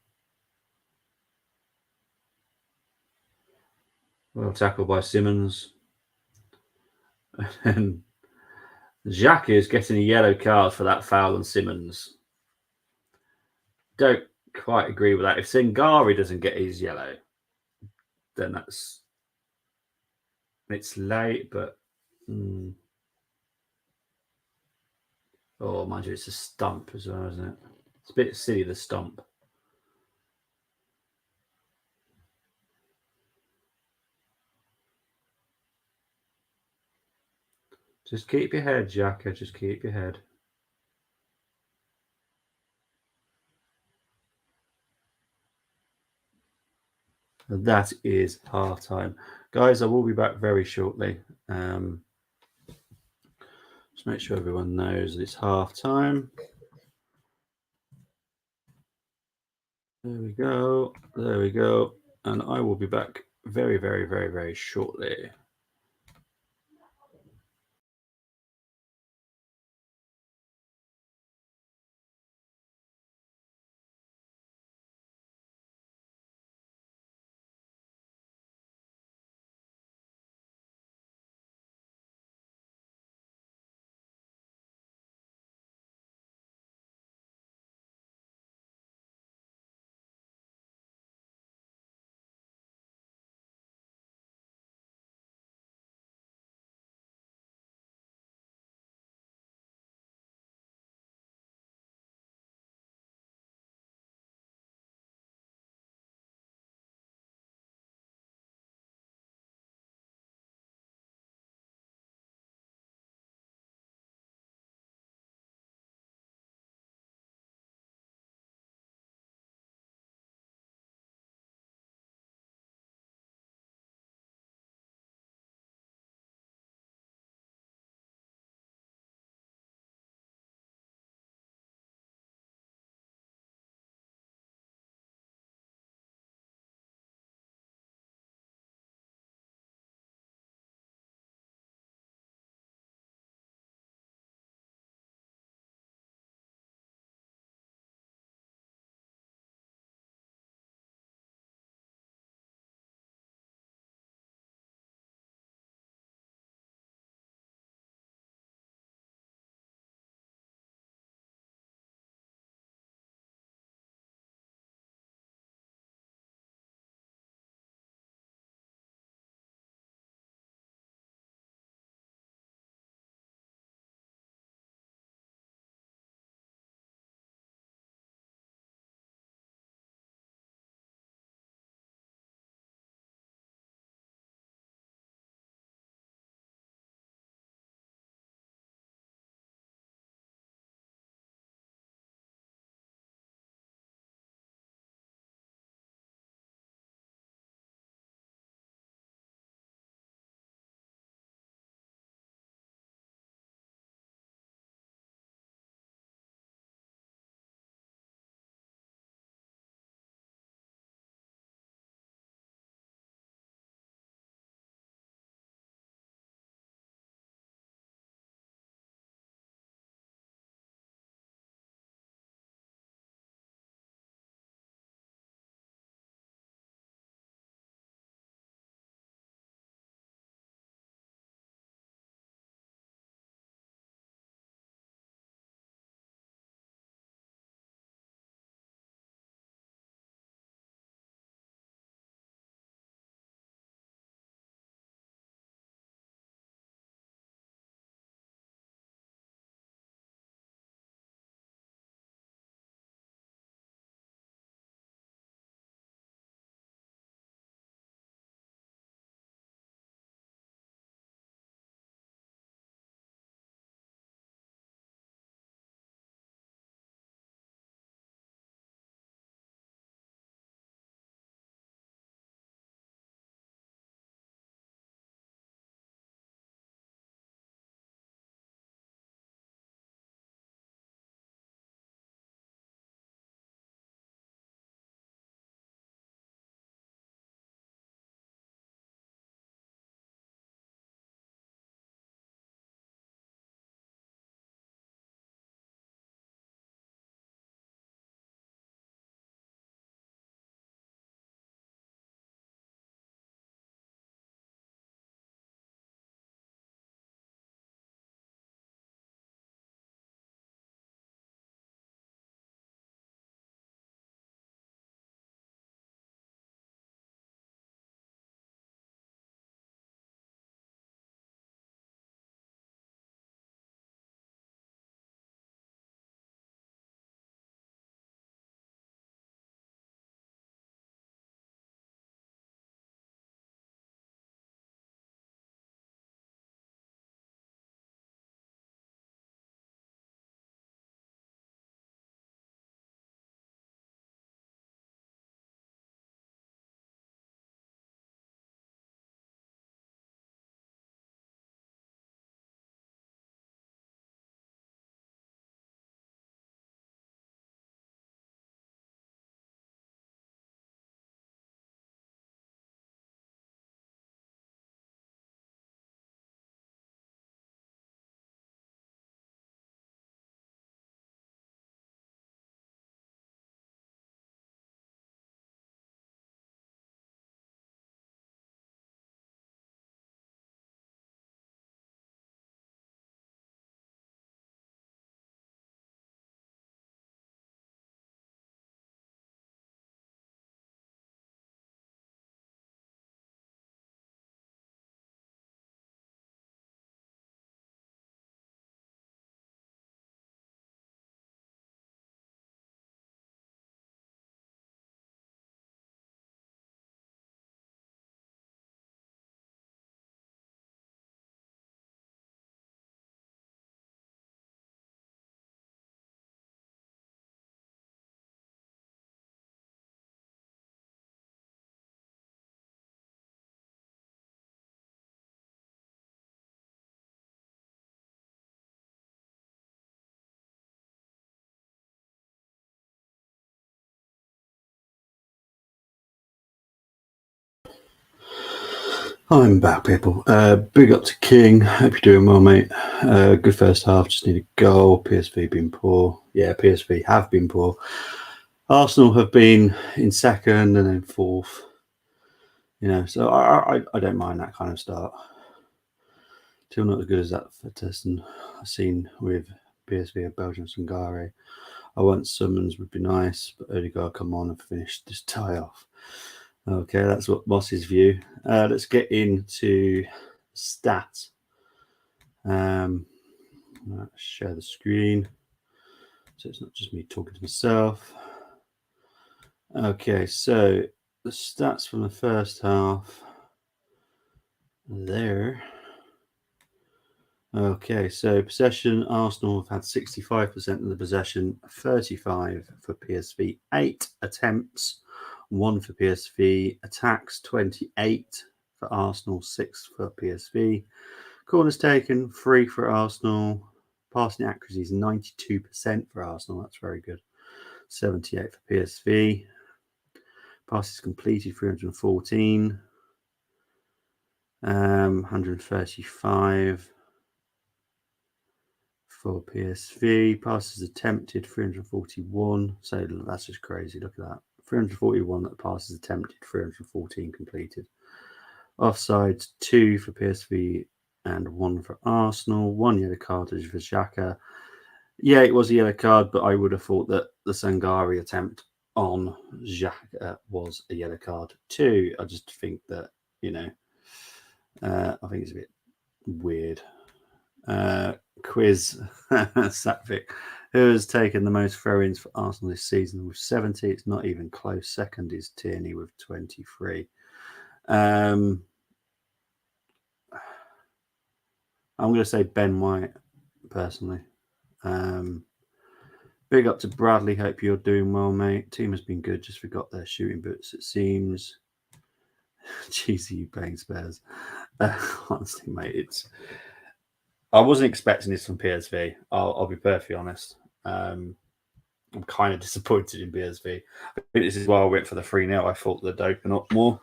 Well tackled by Simmons. And Xhaka is getting a yellow card for that foul on Simmons. Don't quite agree with that. If Sengari doesn't get his yellow, then it's late, but Oh, mind you, it's a stump as well, isn't it? It's a bit silly, the stump. Just keep your head, Xhaka. Just keep your head. That is half time. Guys, I will be back very shortly. Just make sure everyone knows it's half time. There we go. There we go. And I will be back very, very, very, very shortly. I'm back, people. Big up to King. Hope you're doing well, mate. Good first half. Just need a goal. PSV been poor. Yeah, PSV have been poor. Arsenal have been in second and then fourth. You know, so I don't mind that kind of start. Still not as good as that for testing I've seen with PSV of Belgium Sangare. I want Summons would be nice, but Odegaard come on and finish this tie off. Okay, that's what Moss's view. Let's get into stats. Let's share the screen so it's not just me talking to myself. Okay, so the stats from the first half there. Okay, so possession, Arsenal have had 65% of the possession, 35 for PSV, 8 attempts, 1 for PSV, attacks 28 for Arsenal, 6 for PSV, corners taken 3 for Arsenal, passing accuracy is 92% for Arsenal, that's very good, 78 for PSV, passes completed 314, 135 for PSV, passes attempted 341. So that's just crazy. Look at that. 341 that passes attempted, 314 completed. Offsides 2 for PSV and 1 for Arsenal. 1 yellow card for Xhaka. Yeah, it was a yellow card, but I would have thought that the Sangari attempt on Xhaka was a yellow card too. I just think that, you know, I think it's a bit weird. Quiz Satvik, who has taken the most throw-ins for Arsenal this season with 70. It's not even close. Second is Tierney with 23. I'm going to say Ben White personally. Big up to Bradley. Hope you're doing well, mate. Team has been good. Just forgot their shooting boots, it seems. Cheesy, you playing Spurs. Honestly, mate, I wasn't expecting this from PSV. I'll be perfectly honest. I'm kind of disappointed in PSV. I think this is why I went for the 3-0. I thought they'd open up more.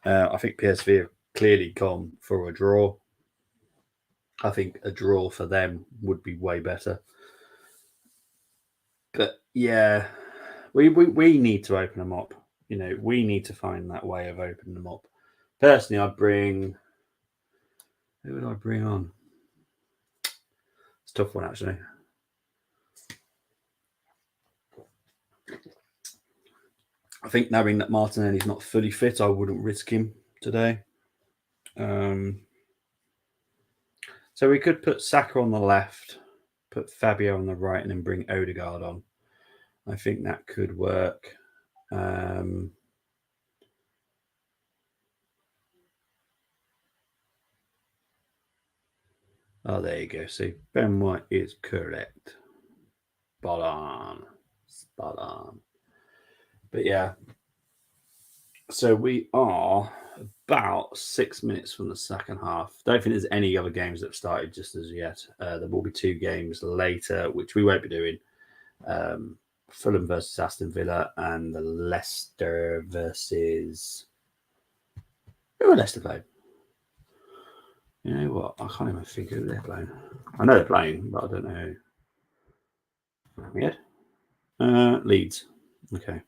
I think PSV have clearly gone for a draw. I think a draw for them would be way better. But yeah, we need to open them up. You know, we need to find that way of opening them up. Personally, I'd bring. Who would I bring on? It's a tough one, actually. I think knowing that Martinelli's not fully fit, I wouldn't risk him today. So we could put Saka on the left, put Fabio on the right, and then bring Odegaard on. I think that could work. Oh, there you go. See, Ben White is correct. Spot on. Spot on. But yeah. So we are about 6 minutes from the second half. Don't think there's any other games that have started just as yet. There will be 2 games later, which we won't be doing. Fulham versus Aston Villa and the Leicester versus... Who are Leicester playing? You know what? I can't even think who they're playing. I know they're playing, but I don't know who. Weird. Leeds. Okay.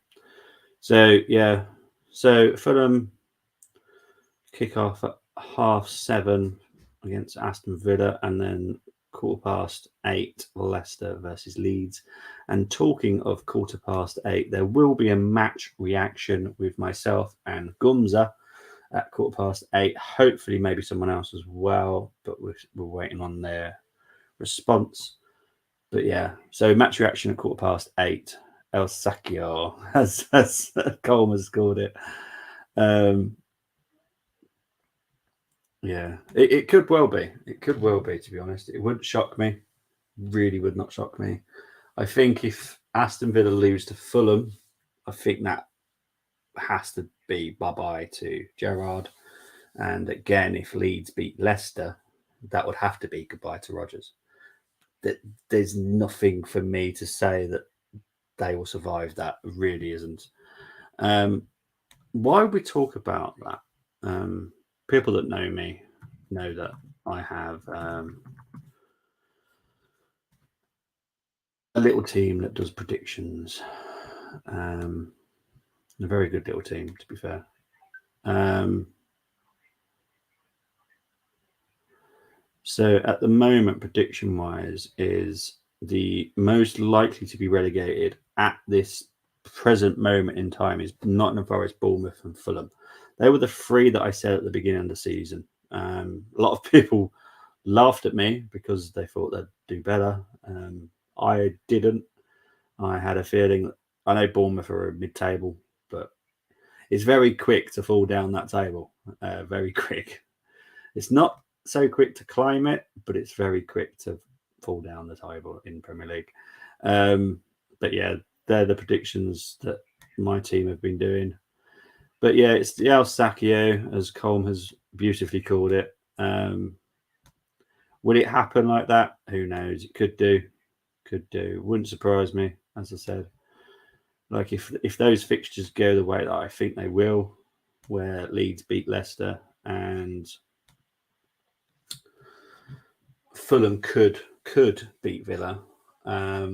So, yeah. So, Fulham kick off at 7:30 against Aston Villa, and then 8:15 Leicester versus Leeds. And talking of 8:15, there will be a match reaction with myself and Gumza at 8:15. Hopefully, maybe someone else as well, but we're waiting on their response. But yeah, so match reaction at 8:15. El Sacchio, as Coleman scored it. Yeah, it could well be. It could well be, to be honest. It wouldn't shock me. Really would not shock me. I think if Aston Villa lose to Fulham, I think that has to be bye-bye to Gerrard. And again, if Leeds beat Leicester, that would have to be goodbye to Rodgers. There's nothing for me to say that they will survive that. Really isn't. Why would we talk about that? people that know me know that I have a little team that does predictions. A very good little team, to be fair. So at the moment, prediction-wise, is the most likely to be relegated at this present moment in time is Nottingham Forest, Bournemouth, and Fulham. They were the three that I said at the beginning of the season. A lot of people laughed at me because they thought they'd do better. I didn't. I had a feeling. I know Bournemouth are mid-table, but it's very quick to fall down that table. Very quick. It's not so quick to climb it, but it's very quick to fall down the table in Premier League. But yeah, they're the predictions that my team have been doing. But yeah, it's the El Sacchio, as Colm has beautifully called it. Will it happen like that? Who knows? It could do. Could do. Wouldn't surprise me, as I said. Like if those fixtures go the way that I think they will, where Leeds beat Leicester and Fulham could beat Villa. Yeah,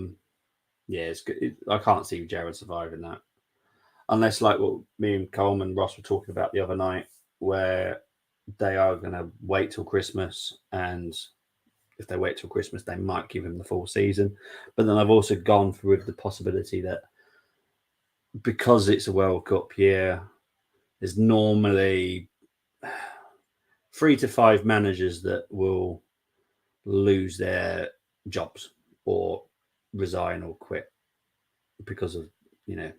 it's good. I can't see Gerrard surviving that, unless like what me and Coleman and Ross were talking about the other night, where they are going to wait till Christmas, and if they wait till Christmas, they might give him the full season. But then I've also gone through with the possibility that because it's a World Cup year, there's normally 3 to 5 managers that will lose their jobs or resign or quit because of they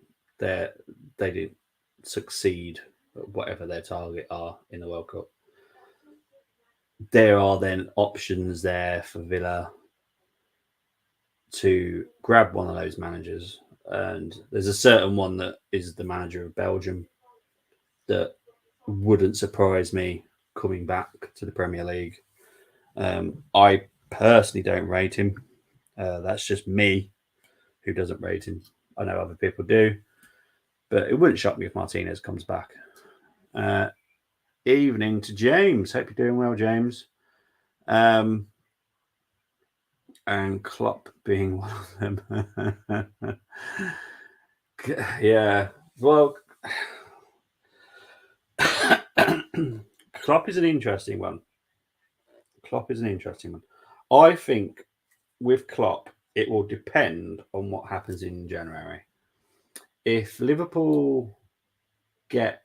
didn't succeed at whatever their target are in the World Cup. There are then options there for Villa to grab one of those managers, and there's a certain one that is the manager of Belgium that wouldn't surprise me coming back to the Premier League. I personally don't rate him. That's just me who doesn't rate him. I know other people do, but it wouldn't shock me if Martinez comes back. Evening to James. Hope you're doing well, James. And Klopp being one of them. Yeah. Well, Klopp is an interesting one. I think with Klopp, it will depend on what happens in January. If Liverpool get,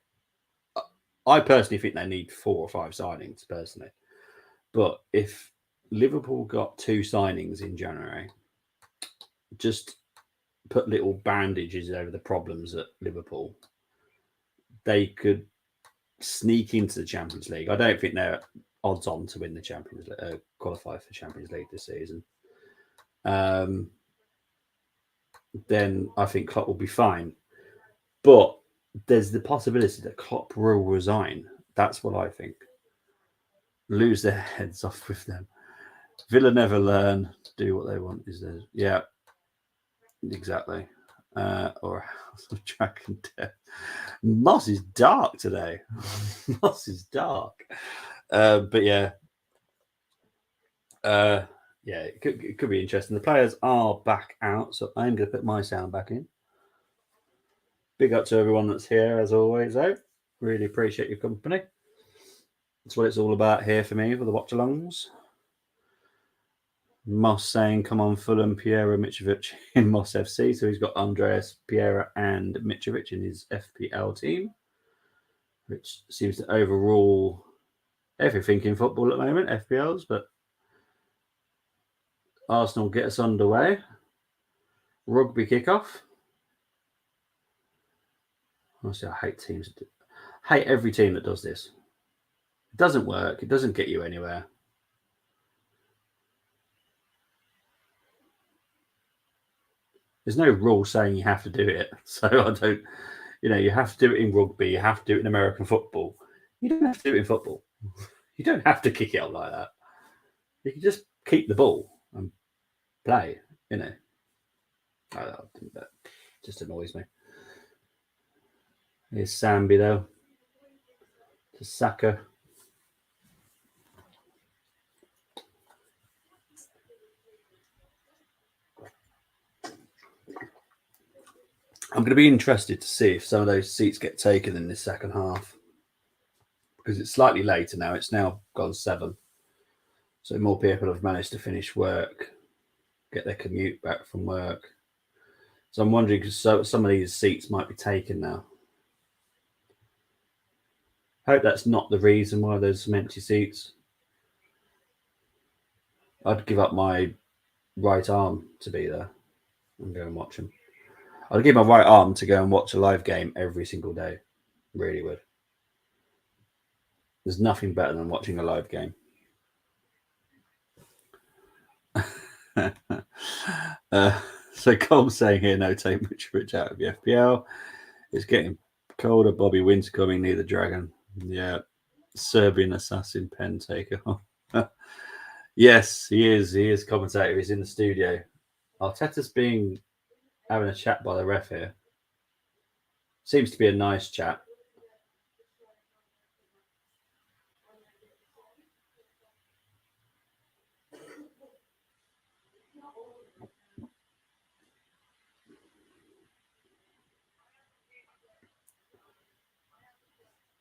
I personally think they need 4 or 5 signings personally, but if Liverpool got 2 signings in January, just put little bandages over the problems at Liverpool, they could sneak into the Champions League. I don't think they're odds on to win the Champions League, qualify for Champions League this season. Then I think Klopp will be fine. But there's the possibility that Klopp will resign. That's what I think. Lose their heads off with them. Villa never learn. Do what they want. Is there? Yeah, exactly. Or House of Dragon Death. Moss is dark today. Moss is dark. But yeah. Yeah, it could be interesting. The players are back out, so I'm going to put my sound back in. Big up to everyone that's here, as always, though. Really appreciate your company. That's what it's all about here for me, for the watch-alongs. Moss saying, come on, Fulham, Piera, Mitrovic in Moss FC. So he's got Andreas, Piera, and Mitrovic in his FPL team, which seems to overrule everything in football at the moment, FPLs, but Arsenal get us underway. Rugby kickoff. Honestly, I hate teams. I hate every team that does this. It doesn't work. It doesn't get you anywhere. There's no rule saying you have to do it. So I don't, you have to do it in rugby. You have to do it in American football. You don't have to do it in football. You don't have to kick it up like that. You can just keep the ball and play, That just annoys me. Here's Sambi, though. To Saka. I'm going to be interested to see if some of those seats get taken in this second half, because it's slightly later now. It's now gone 7. So more people have managed to finish work, get their commute back from work. So I'm wondering, because some of these seats might be taken now. I hope that's not the reason why there's some empty seats. I'd give up my right arm to be there and go and watch them. I'd give my right arm to go and watch a live game every single day. Really would. There's nothing better than watching a live game. So Cole's saying here, no take much rich out of the FPL. It's getting colder. Bobby Winter coming near the Dragon. Yeah. Serbian assassin pen taker. Yes, he is. He is commentator. He's in the studio. Arteta's having a chat by the ref here. Seems to be a nice chat.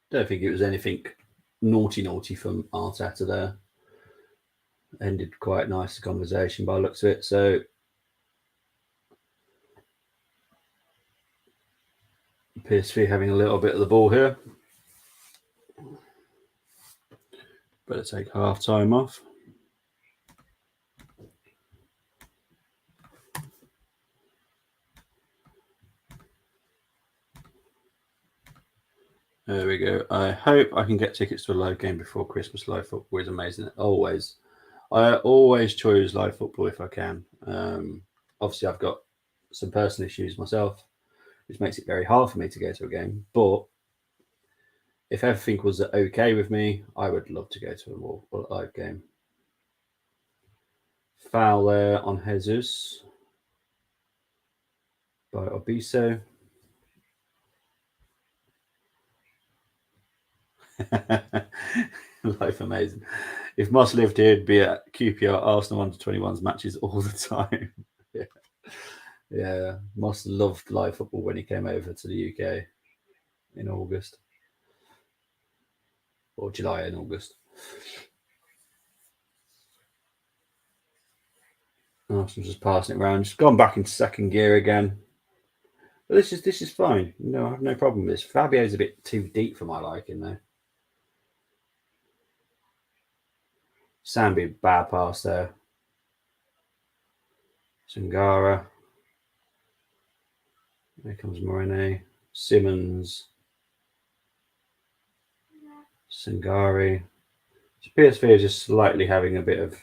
Don't think it was anything naughty from Arteta there. Ended quite nice conversation by the looks of it. So PSV having a little bit of the ball here. Better take half time off. There we go. I hope I can get tickets to a live game before Christmas. Live football is amazing. Always. I always choose live football if I can. Obviously, I've got some personal issues myself, which makes it very hard for me to go to a game. But if everything was okay with me, I would love to go to a live game. Foul there on Jesus by Obiso. Life amazing. If Moss lived here, he'd be at QPR Arsenal under-21s matches all the time. Yeah. Moss loved live football when he came over to the UK in August. Or July and August. Arsenal just passing it around. Just gone back into second gear again. But this is fine. No, I have no problem with this. Fabio's a bit too deep for my liking, though. Sambi, bad pass there. Sangara. There comes Morene. Simmons. Sangari. So PSV is just slightly having a bit of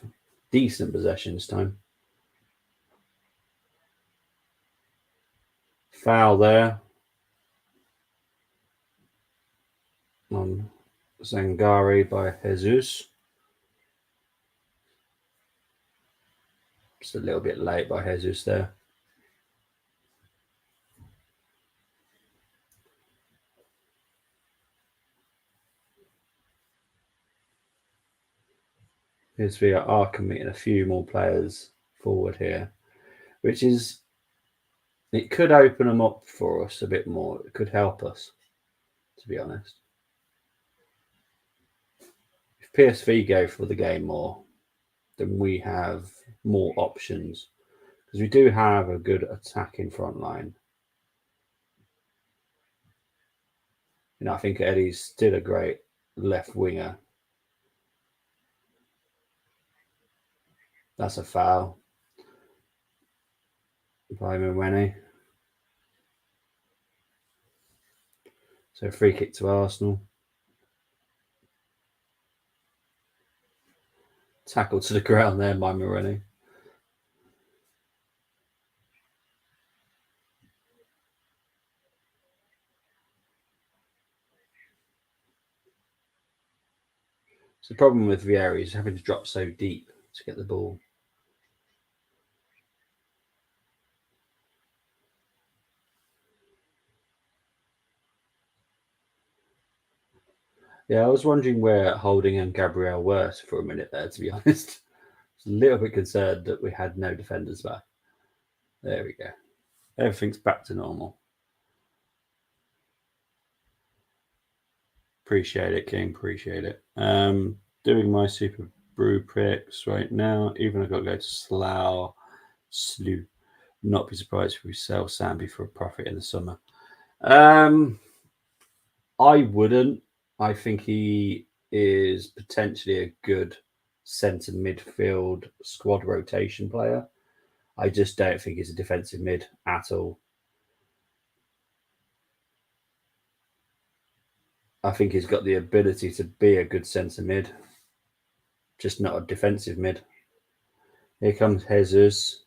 decent possession this time. Foul there on Sangari by Jesus. Just a little bit late by Jesus there. PSV are committing a few more players forward here, which is, it could open them up for us a bit more. It could help us, to be honest. If PSV go for the game more, then we have more options, because we do have a good attacking front line. I think Eddie's still a great left winger. That's a foul by Mwene. So free kick to Arsenal. Tackle to the ground there by Mwene. So the problem with Vieira is having to drop so deep to get the ball. Yeah, I was wondering where Holding and Gabriel were for a minute there, to be honest. I was a little bit concerned that we had no defenders back. There we go. Everything's back to normal. Appreciate it, King. Appreciate it. Doing my Super Brew picks right now. Even I've got to go to Slew. Not be surprised if we sell Sambi for a profit in the summer. I wouldn't. I think he is potentially a good centre midfield squad rotation player. I just don't think he's a defensive mid at all. I think he's got the ability to be a good centre mid, just not a defensive mid. Here comes Jesus.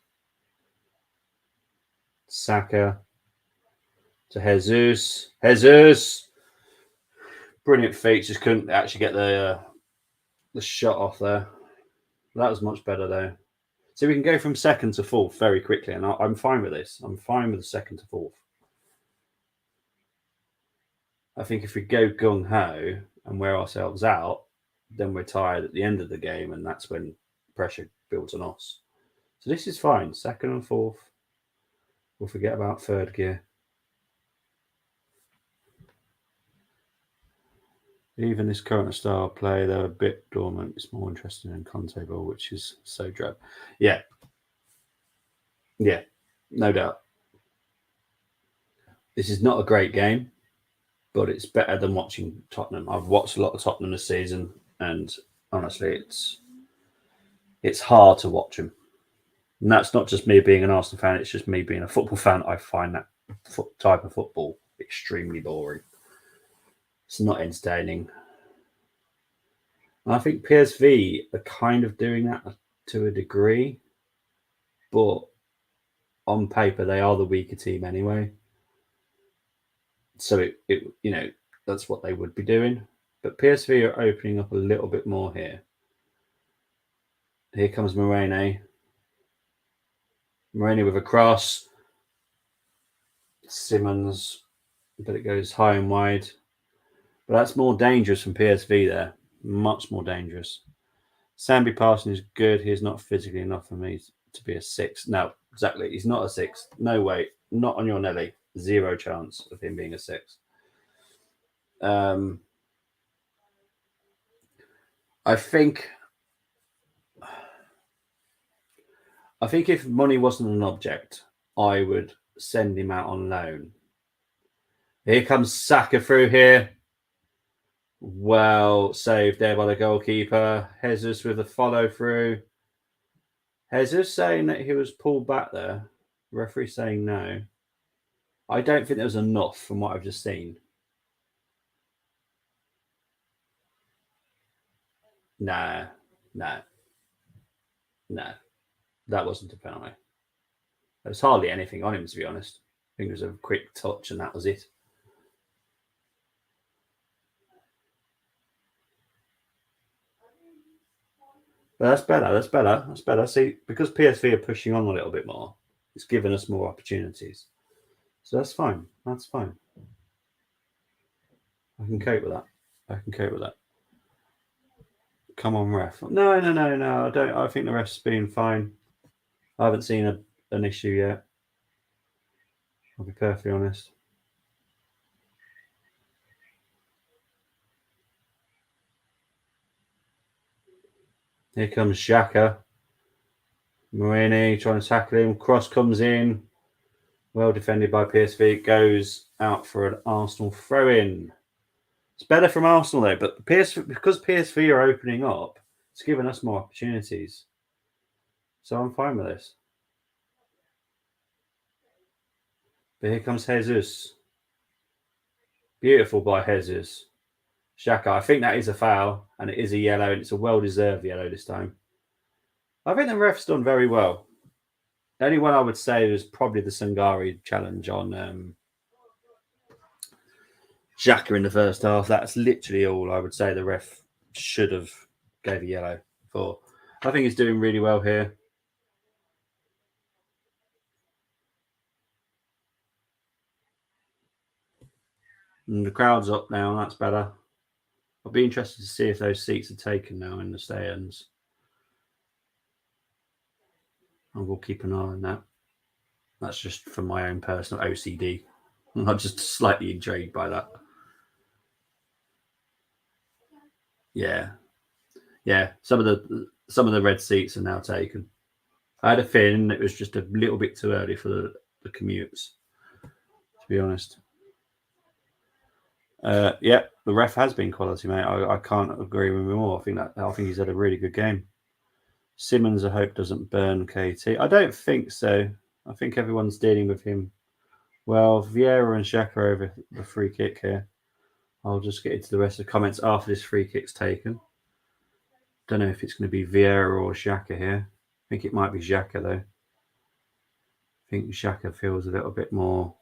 Saka to Jesus. Jesus! Brilliant feat. Just couldn't actually get the shot off there. That was much better though. So we can go from second to fourth very quickly, and I'm fine with this. I'm fine with the second to fourth. I think if we go gung-ho and wear ourselves out, then we're tired at the end of the game, and that's when pressure builds on us. So this is fine. Second and fourth. We'll forget about third gear. Even this current style of play, they're a bit dormant. It's more interesting in Conte ball, which is so drab. Yeah. Yeah, no doubt. This is not a great game, but it's better than watching Tottenham. I've watched a lot of Tottenham this season, and honestly, it's hard to watch them. And that's not just me being an Arsenal fan, it's just me being a football fan. I find that type of football extremely boring. It's not entertaining. And I think PSV are kind of doing that to a degree, but on paper they are the weaker team anyway. So it that's what they would be doing. But PSV are opening up a little bit more here. Here comes Moreno. Moreno with a cross. Simmons, but it goes high and wide. But that's more dangerous from PSV there. Much more dangerous. Sambi Parson is good. He's not physically enough for me to be a 6. No, exactly. He's not a 6. No way. Not on your Nelly. 0 chance of him being a 6. I think if money wasn't an object, I would send him out on loan. Here comes Saka through here. Well saved there by the goalkeeper. Jesus with a follow through. Jesus saying that he was pulled back there. Referee saying no. I don't think there was enough from what I've just seen. No. That wasn't a penalty. There was hardly anything on him, to be honest. I think it was a quick touch and that was it. But that's better. That's better. See, because PSV are pushing on a little bit more, it's given us more opportunities. So that's fine. That's fine. I can cope with that. Come on, ref. No. I don't. I think the ref's been fine. I haven't seen an issue yet. I'll be perfectly honest. Here comes Xhaka. Moreno trying to tackle him. Cross comes in. Well defended by PSV. It goes out for an Arsenal throw-in. It's better from Arsenal though, but because PSV are opening up, it's given us more opportunities. So I'm fine with this. But here comes Jesus. Beautiful by Jesus. Xhaka, I think that is a foul, and it is a yellow, and it's a well-deserved yellow this time. I think the ref's done very well. The only one I would say was probably the Sangari challenge on Xhaka in the first half. That's literally all I would say the ref should have gave a yellow for. I think he's doing really well here. And the crowd's up now, and that's better. I'll be interested to see if those seats are taken now in the stands. And we'll keep an eye on that. That's just for my own personal OCD. I'm just slightly intrigued by that. Yeah. Some of the red seats are now taken. I had a feeling it was just a little bit too early for the commutes, to be honest. Yeah, the ref has been quality, mate. I can't agree with him more. I think he's had a really good game. Simmons, I hope, doesn't burn KT. I don't think so. I think everyone's dealing with him well. Vieira and Xhaka over the free kick here. I'll just get into the rest of the comments after this free kick's taken. Don't know if it's going to be Vieira or Xhaka here. I think it might be Xhaka, though. I think Xhaka feels a little bit more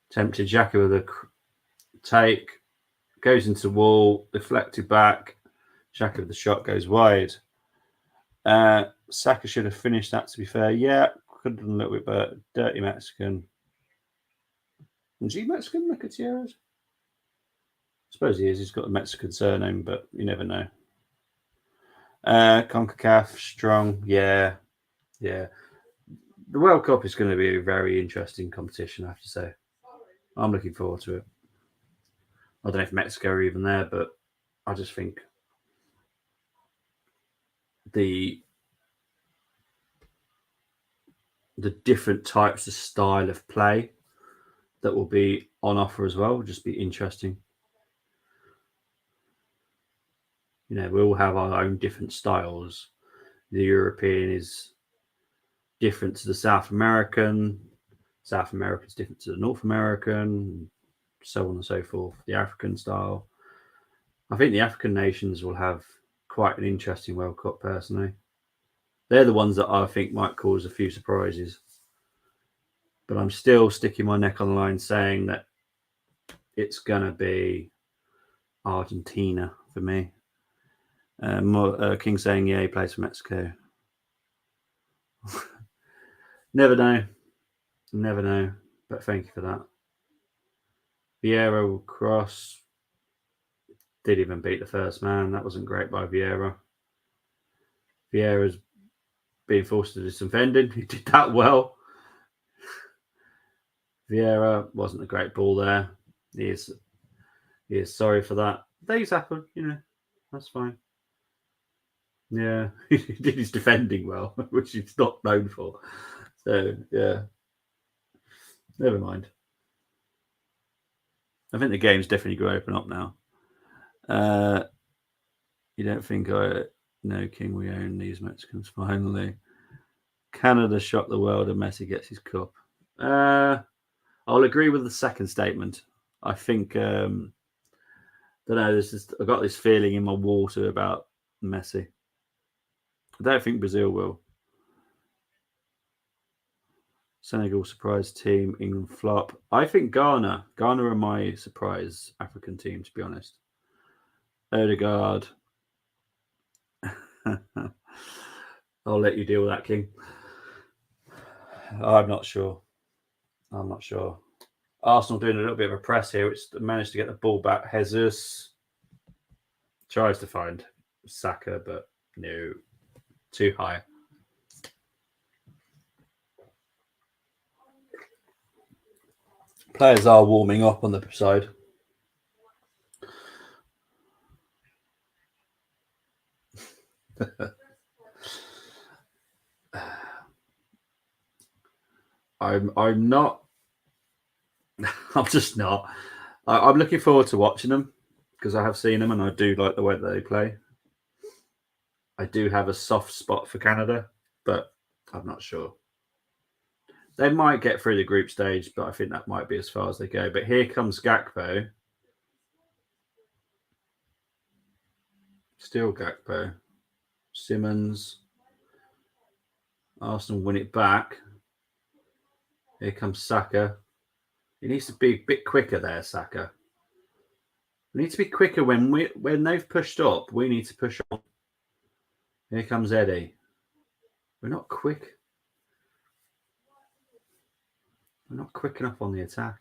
tempted. Xhaka with a take, goes into the wall, deflected back. Xhaka with the shot goes wide. Saka should have finished that, to be fair. Yeah, could have done a little bit better. Dirty Mexican. Is he Mexican, Gutierrez? I suppose he is. He's got a Mexican surname, but you never know. CONCACAF, strong. Yeah. The World Cup is going to be a very interesting competition, I have to say. I'm looking forward to it. I don't know if Mexico are even there, but I just think the different types of style of play that will be on offer as well will just be interesting. You know, we all have our own different styles. The European is different to the South American. South American is different to the North American, so on and so forth. The African style. I think the African nations will have quite an interesting World Cup, personally. They're the ones that I think might cause a few surprises. But I'm still sticking my neck on the line saying that it's going to be Argentina for me. King saying, yeah, he plays for Mexico. Never know. But thank you for that. Vieira will cross. Didn't even beat the first man. That wasn't great by Vieira. Vieira's being forced to do some fending. He did that well. Vieira wasn't a great ball there. He is sorry for that. Things happen, you know. That's fine. Yeah, he did his defending well, which he's not known for. So yeah, never mind. I think the game's definitely going to open up now. You don't think no, King, we own these Mexicans finally. Canada shot the world and Messi gets his cup. I'll agree with the second statement. I think don't know. I've got this feeling in my water about Messi. I don't think Brazil will. Senegal surprise team, England flop. I think Ghana. Ghana are my surprise African team, to be honest. Odegaard. I'll let you deal with that, King. I'm not sure. Arsenal doing a little bit of a press here, which managed to get the ball back. Jesus tries to find Saka, but no, too high. Players are warming up on the side. I'm not. I'm just not. I'm looking forward to watching them because I have seen them and I do like the way that they play. I do have a soft spot for Canada, but I'm not sure. They might get through the group stage, but I think that might be as far as they go. But here comes Gakpo. Still Gakpo. Simmons. Arsenal win it back. Here comes Saka. He needs to be a bit quicker there, Saka. We need to be quicker when they've pushed up. We need to push on. Here comes Eddie. We're not quick. We're not quick enough on the attack.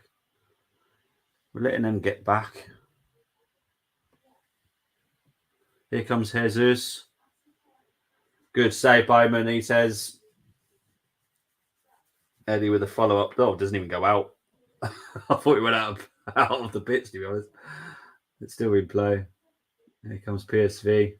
We're letting them get back. Here comes Jesus. Good save by Benitez. Eddie with a follow-up. Oh, it doesn't even go out. I thought it went out of the pitch, to be honest. It's still in play. Here comes PSV.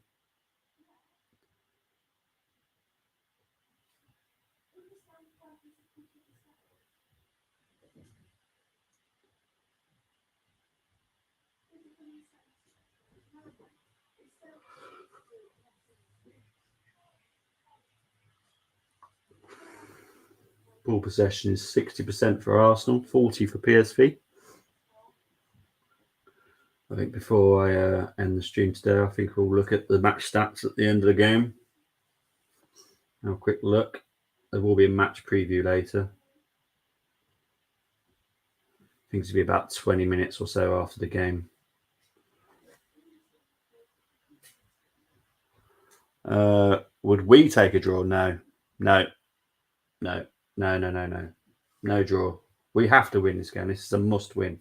Ball possession is 60% for Arsenal, 40 for PSV. I think before I end the stream today, I think we'll look at the match stats at the end of the game. Have a quick look. There will be a match preview later. I think it'll be about 20 minutes or so after the game. Would we take a draw? No. No draw. We have to win this game. This is a must win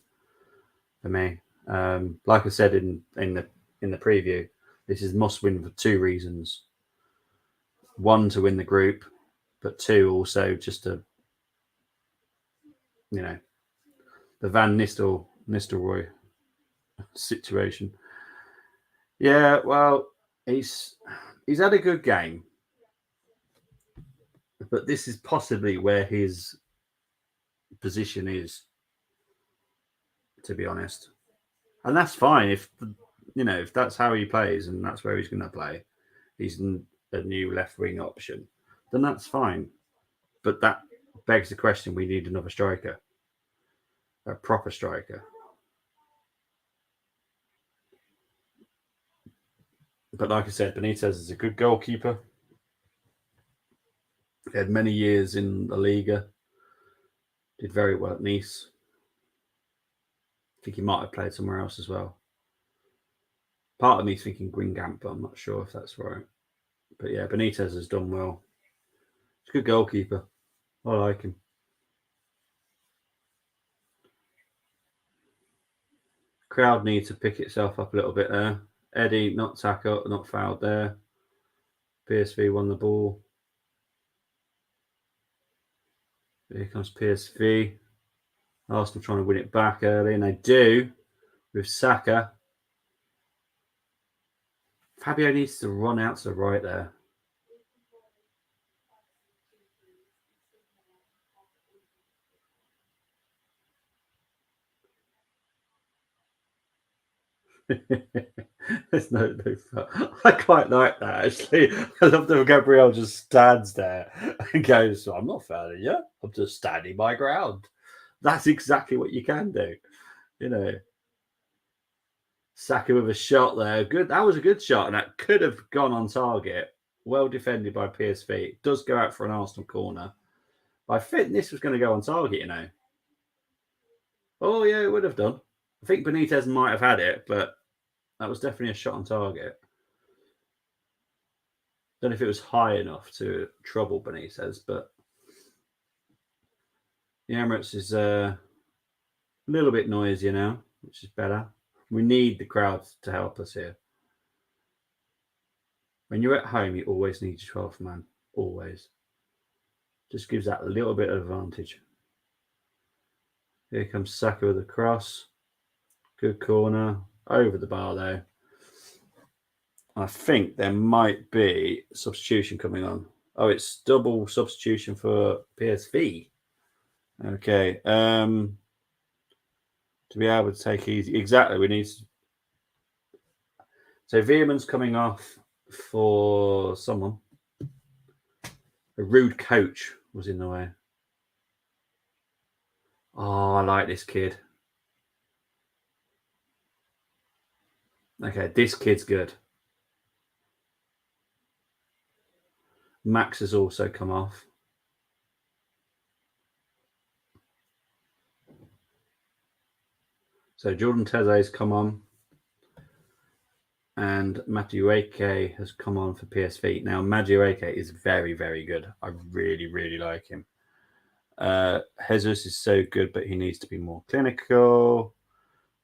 for me. Like I said in the preview, this is must win for two reasons. One, to win the group, but two, also just to, the Van Nistelrooy situation. Yeah, well, he's had a good game, but this is possibly where his position is, to be honest. And that's fine if that's how he plays and that's where he's going to play. He's a new left wing option, then that's fine. But that begs the question: we need another striker, a proper striker. But like I said, Benitez is a good goalkeeper. He had many years in the Liga. Did very well at Nice. I think he might have played somewhere else as well. Part of me is thinking Guingamp, but I'm not sure if that's right. But yeah, Benitez has done well. He's a good goalkeeper. I like him. Crowd need to pick itself up a little bit there. Eddie not tackled, not fouled there. PSV won the ball. Here comes PSV. Arsenal trying to win it back early, and they do with Saka. Fabio needs to run out to the right there. There's no I quite like that, actually. I love that Gabriel just stands there and goes, I'm not fouling you. I'm just standing my ground. That's exactly what you can do. Saka with a shot there. Good. That was a good shot, and that could have gone on target. Well defended by PSV. It does go out for an Arsenal corner. But I think this was going to go on target, Oh, yeah, it would have done. I think Benitez might have had it, but that was definitely a shot on target. Don't know if it was high enough to trouble Benitez, but the Emirates is a little bit noisier now, which is better. We need the crowd to help us here. When you're at home, you always need your 12th man. Always. Just gives that a little bit of advantage. Here comes Saka with a cross. Good corner. Over the bar, though. I think there might be substitution coming on. Oh, it's double substitution for PSV. Okay. To be able to take easy. Exactly. We need to... So Veerman's coming off for someone. A rude coach was in the way. Oh, I like this kid. Okay, this kid's good. Max has also come off. So Jordan Teze's come on. And Madueke has come on for PSV. Now, Madueke is very, very good. I really, really like him. Jesus is so good, but he needs to be more clinical.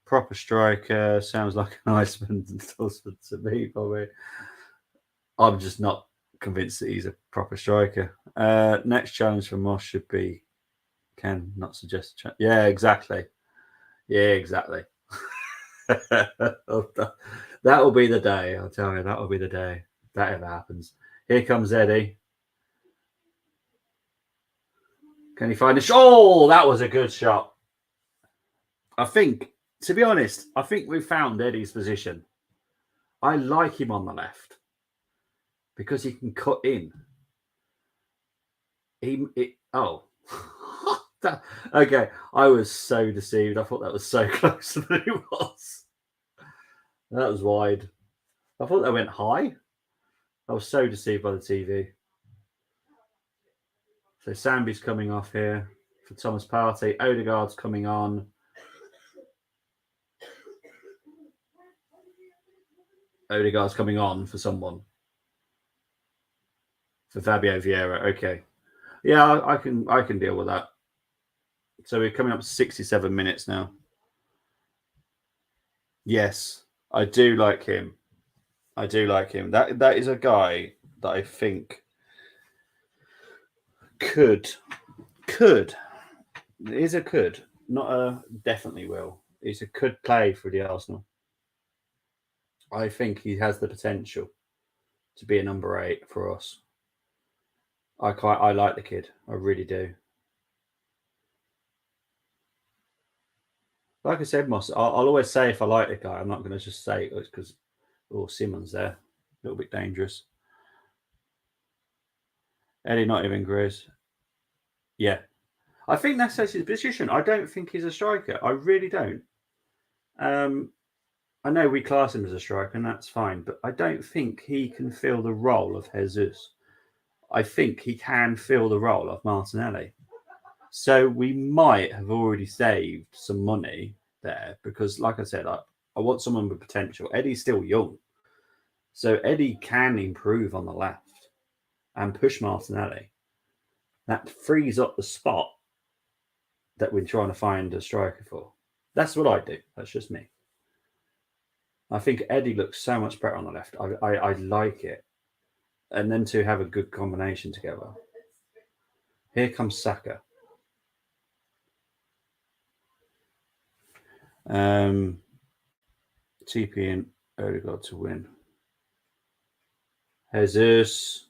Proper striker. Sounds like an Iceman to me, probably. I'm just not convinced that he's a proper striker. Next challenge for Moss should be Ken, not suggest. Yeah, exactly. Yeah, exactly. That will be the day. I'll tell you. That will be the day that ever happens. Here comes Eddie. Can he find a shot? Oh, that was a good shot. I think, to be honest, I think we found Eddie's position. I like him on the left because he can cut in. Okay. I was so deceived. I thought that was so close than it was. That was wide. I thought that went high. I was so deceived by the TV. So Sambi's coming off here for Thomas Partey. Odegaard's coming on. Odegaard's coming on for someone. For Fabio Vieira. Okay. Yeah, I can deal with that. So we're coming up to 67 minutes now. Yes, I do like him. I do like him. That is a guy that I think could. It is a could, not a definitely will. It's a could play for the Arsenal. I think he has the potential to be a number 8 for us. I like the kid. I really do. Like I said, Moss, I'll always say if I like a guy, I'm not going to just say it's because Simmons there, a little bit dangerous. Eddie, not even Grizz. Yeah, I think that's his position. I don't think he's a striker. I really don't. I know we class him as a striker, and that's fine, but I don't think he can fill the role of Jesus. I think he can fill the role of Martinelli. So we might have already saved some money there because, like I said, I want someone with potential. Eddie's still young. So Eddie can improve on the left and push Martinelli. That frees up the spot that we're trying to find a striker for. That's what I do. That's just me. I think Eddie looks so much better on the left. I like it. And then to have a good combination together. Here comes Saka. TP and Odegaard to win. Jesus.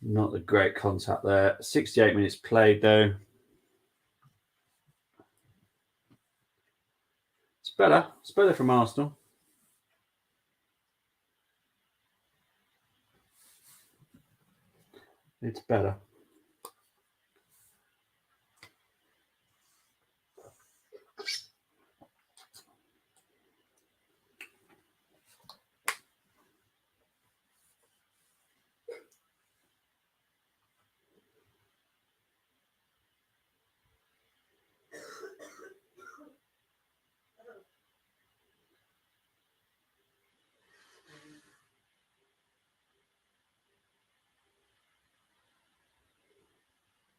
Not the great contact there. 68 minutes played, though. It's better. It's better from Arsenal. It's better.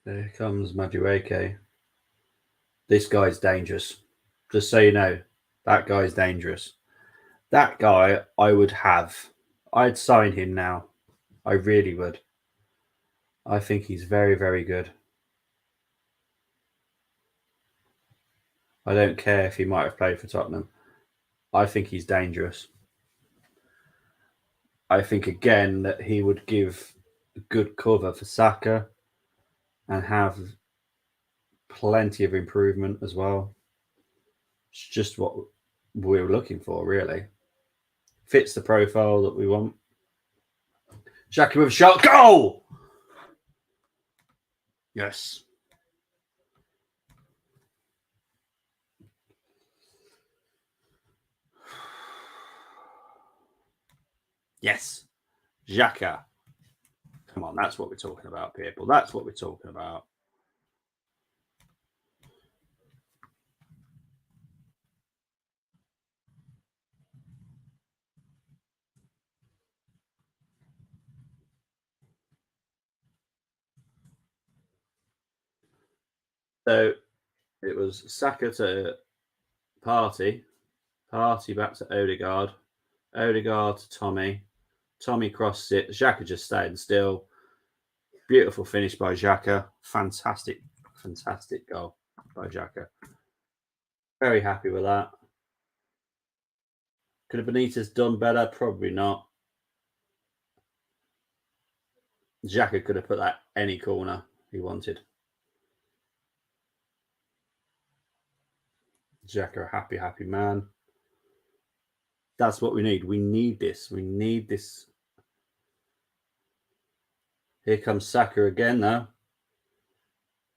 There comes Madueke. This guy's dangerous. Just so you know, that guy's dangerous. That guy I would have. I'd sign him now. I really would. I think he's very, very good. I don't care if he might have played for Tottenham. I think he's dangerous. I think, again, that he would give good cover for Saka and have plenty of improvement as well. It's just what we were looking for, really. Fits the profile that we want. Xhaka with a shot. Goal! Yes. Yes. Xhaka. Come on, that's what we're talking about, people. That's what we're talking about. So it was Saka to Partey back to Odegaard, Odegaard to Tommy crossed it, Xhaka just staying still. Beautiful finish by Xhaka. Fantastic goal by Xhaka. Very happy with that. Could have Benitez done better? Probably not. Xhaka could have put that any corner he wanted. Xhaka, a happy, happy man. That's what we need. We need this. We need this. Here comes Saka again, though.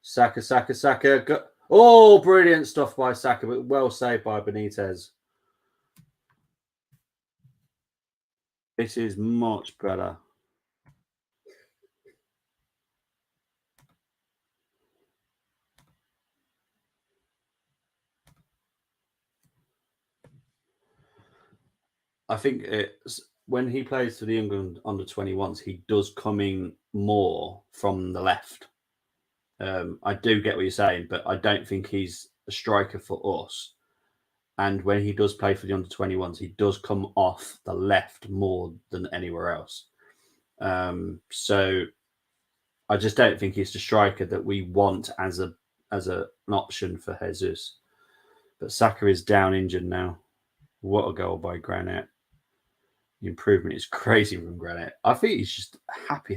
Saka. Go. Oh, brilliant stuff by Saka, but well saved by Benitez. This is much better. I think it's when he plays for the England under-21s, he does come in more from the left. I do get what you're saying, but I don't think he's a striker for us. And when he does play for the under-21s, he does come off the left more than anywhere else. So I just don't think he's the striker that we want as an option for Jesus. But Saka is down injured now. What a goal by Granit. The improvement is crazy from Granit. I think he's just a happy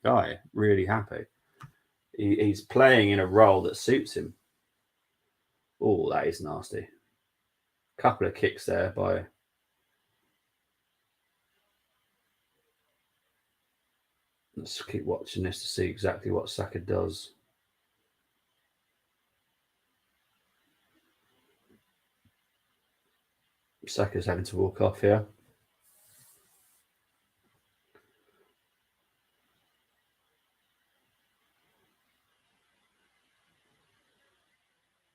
guy. Really happy. He's playing in a role that suits him. Oh, that is nasty. Couple of kicks there by... Let's keep watching this to see exactly what Saka does. Saka's having to walk off here.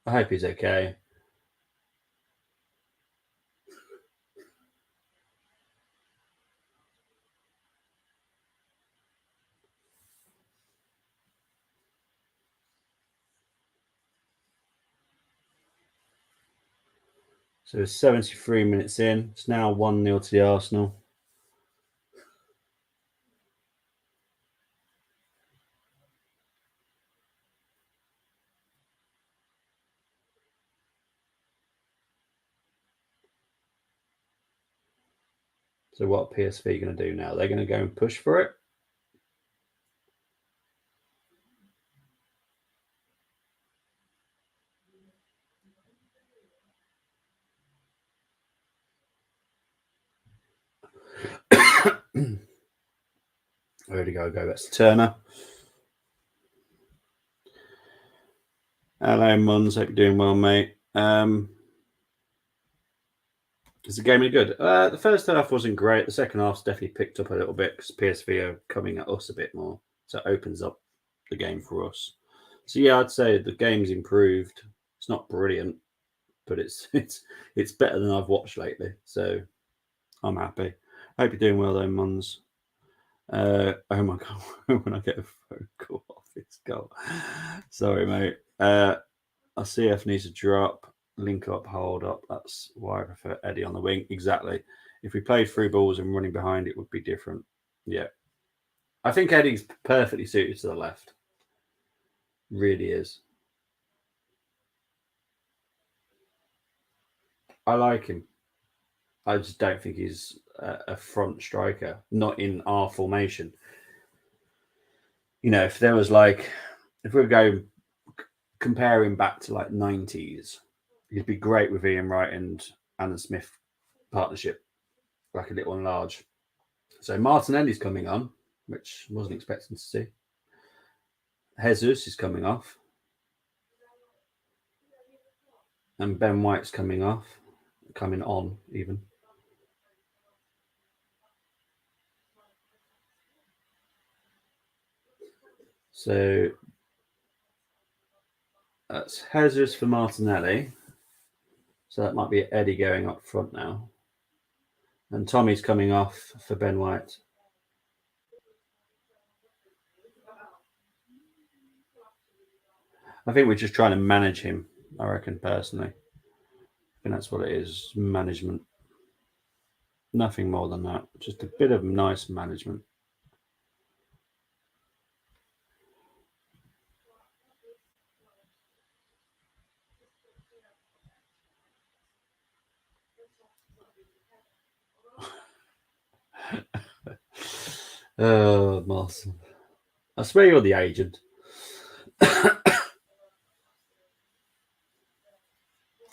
I hope he's okay. So it's 73 minutes in. It's now 1-0 to the Arsenal. So what are PSV going to do now? They're going to go and push for it. Where to go? That's Turner. Hello, Muns. Hope you're doing well, mate. Is the game any good? The first half wasn't great. The second half's definitely picked up a little bit because PSV are coming at us a bit more. So it opens up the game for us. So yeah, I'd say the game's improved. It's not brilliant, but it's better than I've watched lately. So I'm happy. Hope you're doing well though, Muns. Oh my god, when I get a phone call off this goal. Sorry, mate. Our CF needs to drop, link up, hold up. That's why I prefer Eddie on the wing. Exactly. If we played through balls and running behind, it would be different. Yeah. I think Eddie's perfectly suited to the left. Really is. I like him. I just don't think he's a front striker, not in our formation. You know, if there was like, if we were going comparing back to like 90s, he'd be great with Ian Wright and Alan Smith partnership, like a little and large. So Martinelli's coming on, which I wasn't expecting to see. Jesus is coming off. And Ben White's coming on even. So that's Jesus for Martinelli. So that might be Eddie going up front now. And Tommy's coming off for Ben White. I think we're just trying to manage him, I reckon, personally. I think that's what it is, management. Nothing more than that. Just a bit of nice management. Oh, Marcel. I swear you're the agent.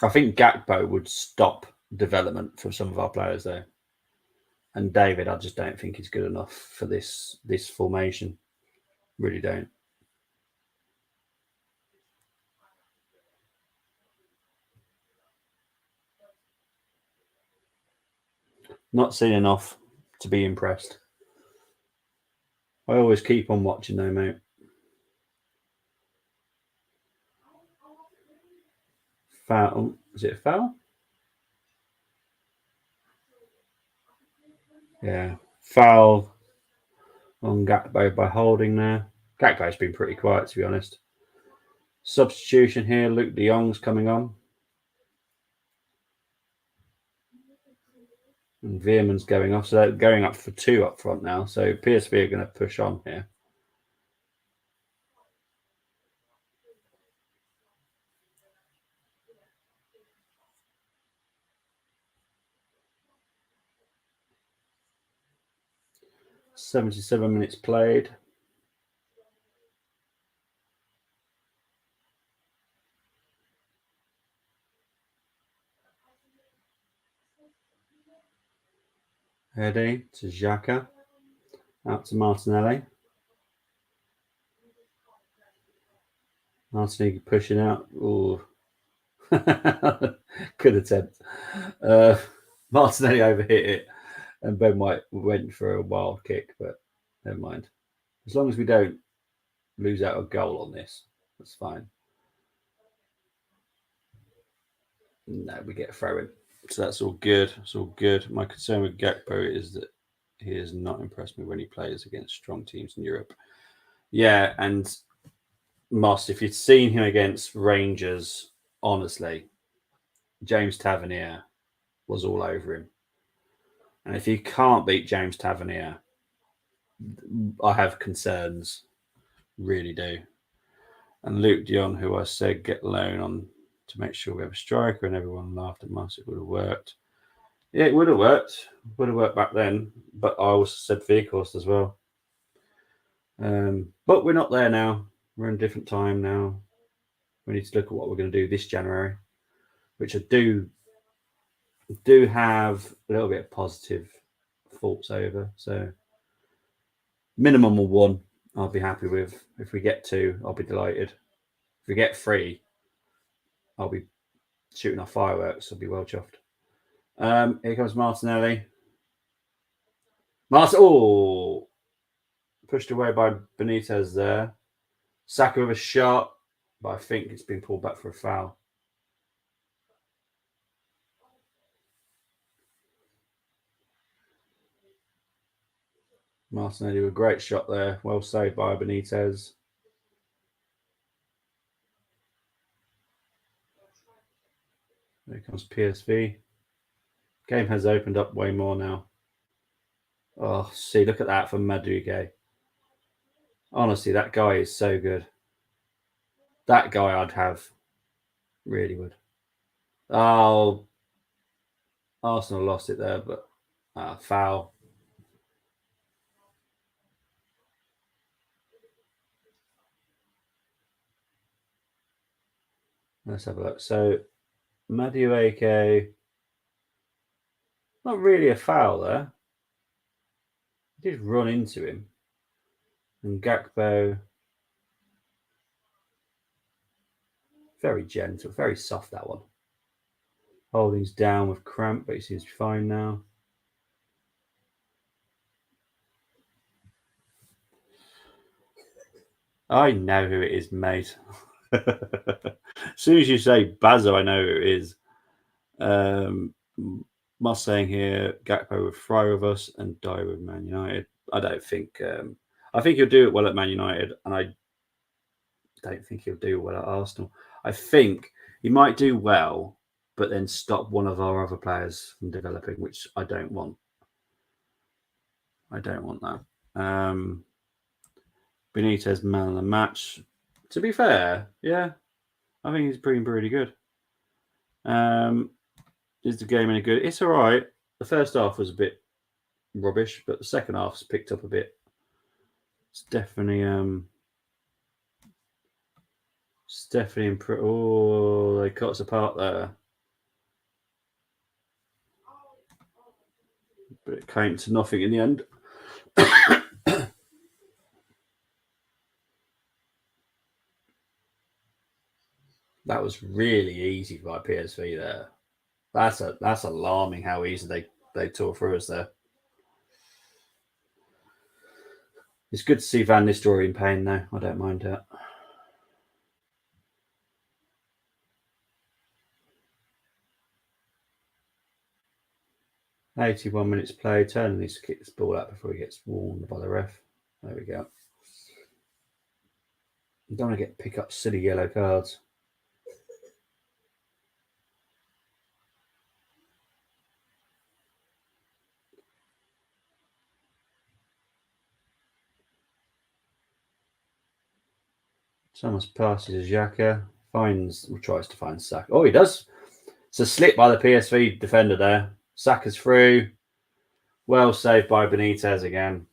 I think Gakpo would stop development for some of our players there. And David, I just don't think he's good enough for this formation. Really don't. Not seen enough to be impressed. I always keep on watching though, mate. Foul. Is it a foul? Yeah. Foul on Gakpo by holding there. Gakpo's been pretty quiet, to be honest. Substitution here. Luke de Jong's coming on. And Veerman's going off. So they're going up for 2 up front now. So PSV are going to push on here. "77 minutes played." Eddie to Xhaka. Out to Martinelli. Martinelli pushing out. Ooh. Good attempt. Martinelli overhit it, and Ben White went for a wild kick, but never mind. As long as we don't lose out a goal on this, that's fine. No, we get a throw in. So that's all good. It's all good. My concern with Gakpo is that he has not impressed me when he plays against strong teams in Europe. Yeah, and Moss, if you'd seen him against Rangers, honestly, James Tavernier was all over him. And if you can't beat James Tavernier, I have concerns. Really do. And Luke de Jong, who I said get loan on to make sure we have a striker, and everyone laughed at us. It would have worked. Yeah, it would have worked. Would have worked back then. But I also said Veerhorst as well. But we're not there now. We're in a different time now. We need to look at what we're going to do this January, which I do have a little bit of positive thoughts over. So minimum of 1, I'll be happy with. If we get 2, I'll be delighted. If we get 3, I'll be shooting off fireworks. I'll be well chuffed. Here comes Martinelli. Oh, pushed away by Benitez there. Saka with a shot, but I think it's been pulled back for a foul. Martinelli with a great shot there. Well saved by Benitez. There comes PSV. Game has opened up way more now. Oh, see, look at that from Madueke. Honestly, that guy is so good. That guy I'd have. Really would. Oh, Arsenal lost it there, but foul. Let's have a look. So, Madueke, not really a foul there. He did run into him. And Gakpo, very gentle, very soft, that one. Holding's down with cramp, but he seems to be fine now. I know who it is, mate. As soon as you say Bazo, I know who it is. Moss saying here, Gakpo would fry with us and die with Man United. I don't think. I think he'll do it well at Man United, and I don't think he'll do well at Arsenal. I think he might do well, but then stop one of our other players from developing, which I don't want. I don't want that. Benitez man of the match. To be fair, yeah, I think he's pretty good. Is the game any good? It's all right. The first half was a bit rubbish, but the second half's picked up a bit. It's definitely Oh, they cut us apart there. But it came to nothing in the end. That was really easy by PSV there. That's alarming how easy they tore through us there. It's good to see Van Nistelrooy in pain though. I don't mind that. .81 minutes play. Turner needs to kick this ball out before he gets warned by the ref. There we go. You don't want to pick up silly yellow cards. Someone's passes Xhaka. Tries to find Saka. Oh, he does. It's a slip by the PSV defender there. Saka's through. Well saved by Benitez again.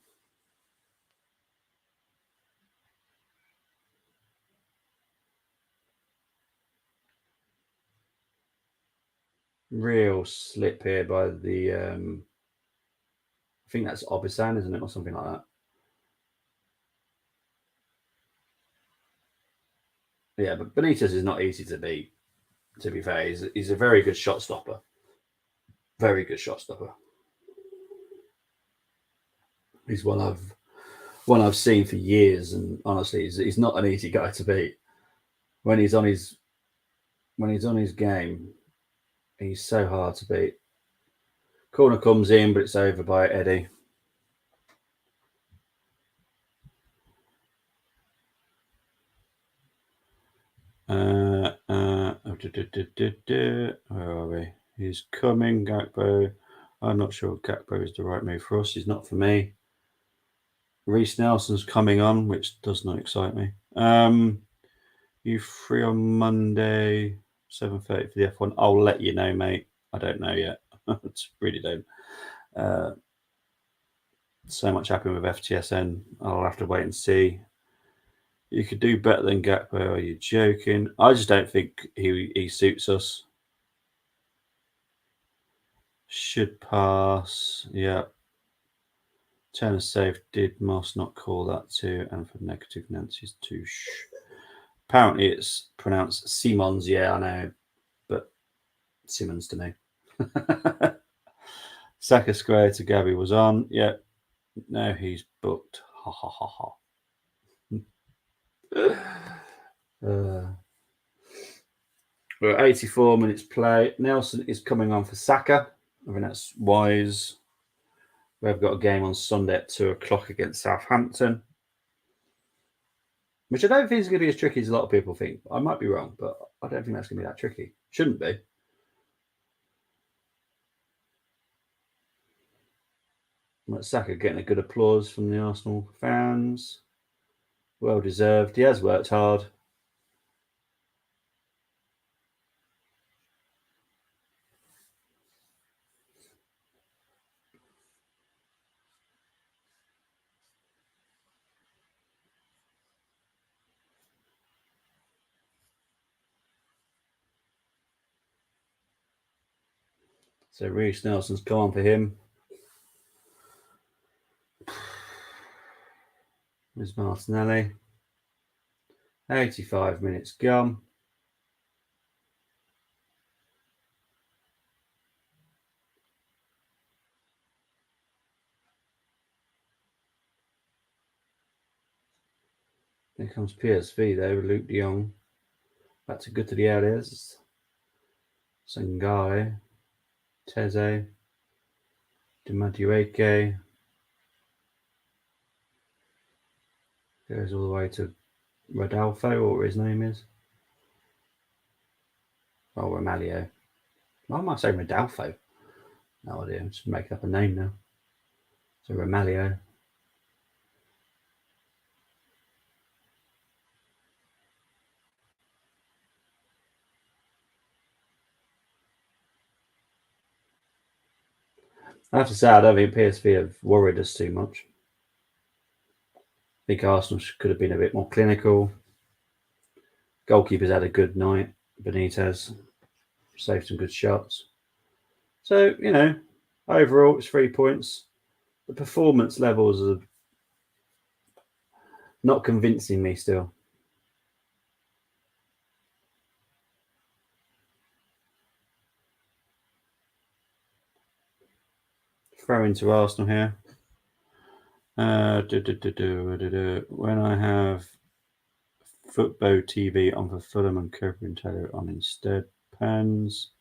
Real slip here by the. I think that's Obisan, isn't it, or something like that. Yeah, but Benitez is not easy to beat. To be fair, he's a very good shot stopper. Very good shot stopper. He's one I've seen for years, and honestly, he's not an easy guy to beat. When he's on his game, he's so hard to beat. Corner comes in, but it's over by Eddie. Where are we? He's coming, Gakpo. I'm not sure Gakpo is the right move for us. He's not for me. Reece Nelson's coming on, which does not excite me. You free on Monday, 7:30 for the F1? I'll let you know, mate. I don't know yet. I really don't. So much happening with FTSN. I'll have to wait and see. You could do better than Gakpo. Are you joking? I just don't think he suits us. Should pass. Yeah. Turner save. Did Moss not call that too? And for negative Nancy's touche. Apparently it's pronounced Simons. Yeah, I know. But Simmons to me. Saka square to Gabby was on. Yeah. No, he's booked. Ha ha ha ha. We're at 84 minutes play. Nelson is coming on for Saka. I think that's wise. We've got a game on Sunday at 2:00 against Southampton, which I don't think is going to be as tricky as a lot of people think. I might be wrong, but I don't think that's going to be that tricky. Shouldn't be. Saka getting a good applause from the Arsenal fans. Well deserved. He has worked hard. So Reece Nelson's come on for him. There's Martinelli. 85 minutes gone. Here comes PSV though, Luke de Jong. Back to good to the areas. Sangai, Teze, Dimadueke. Goes all the way to Rodolfo, or what his name is. Oh, Romaglio. Why am I saying Rodolfo? No idea. I'm just making up a name now. So Romaglio. I have to say, I don't think PSV have worried us too much. I think Arsenal could have been a bit more clinical. Goalkeeper's had a good night. Benitez saved some good shots. So, overall, it's 3 points. The performance levels are not convincing me still. Throw into Arsenal here. When I have Football TV on for Fulham and Cooper and Taylor on instead, Pens.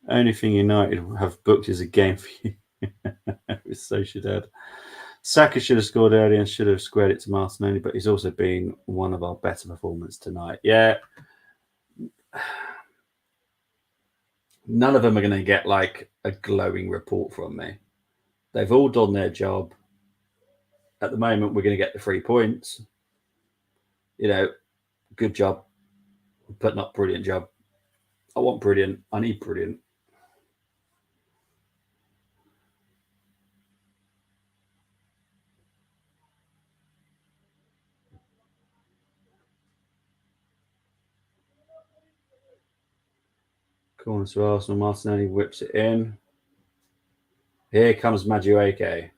Only thing United have booked is a game for you. With Sociedad. Saka should have scored early and should have squared it to Martinelli, but he's also been one of our better performers tonight. Yeah. None of them are going to get like a glowing report from me. They've all done their job. At the moment, we're going to get the 3 points. Good job, but not brilliant job. I want brilliant. I need brilliant. Corner to Arsenal. Martinelli whips it in. Here comes Madueke.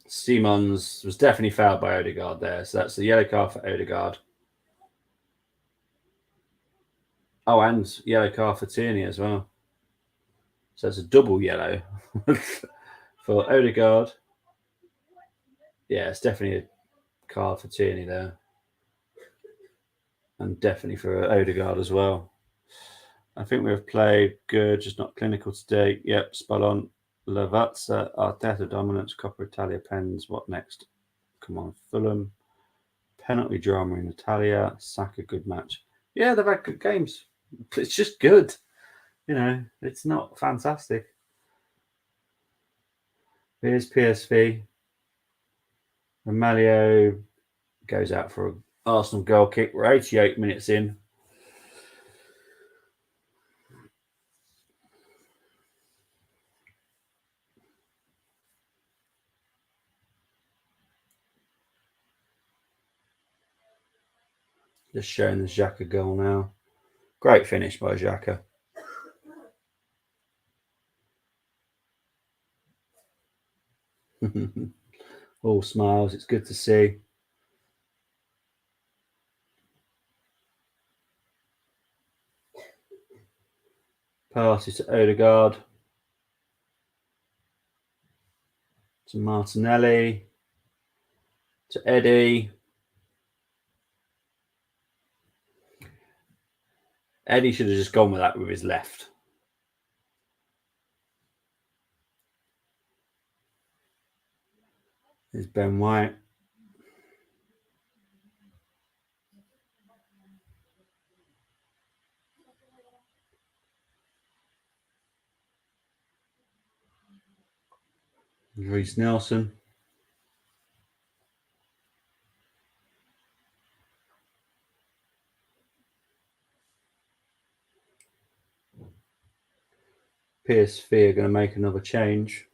Simons was definitely fouled by Odegaard there. So that's the yellow card for Odegaard. Oh, and yellow card for Tierney as well. So it's a double yellow for Odegaard. Yeah, it's definitely a card for Tierney there. And definitely for Odegaard as well. I think we've played good, just not clinical today. Yep, spot on. Lavazza, Arteta dominance, Coppa Italia Pens. What next? Come on, Fulham. Penalty drama in Italia. Saka, good match. Yeah, they've had good games. It's just good. It's not fantastic. Here's PSV. Romaglio goes out for an Arsenal goal kick. We're 88 minutes in. Just showing the Xhaka goal now. Great finish by Xhaka. All smiles. It's good to see. Passes to Odegaard. To Martinelli. To Eddie. Eddie should have just gone with that with his left. There's Ben White. Reece Nelson. PSV are going to make another change.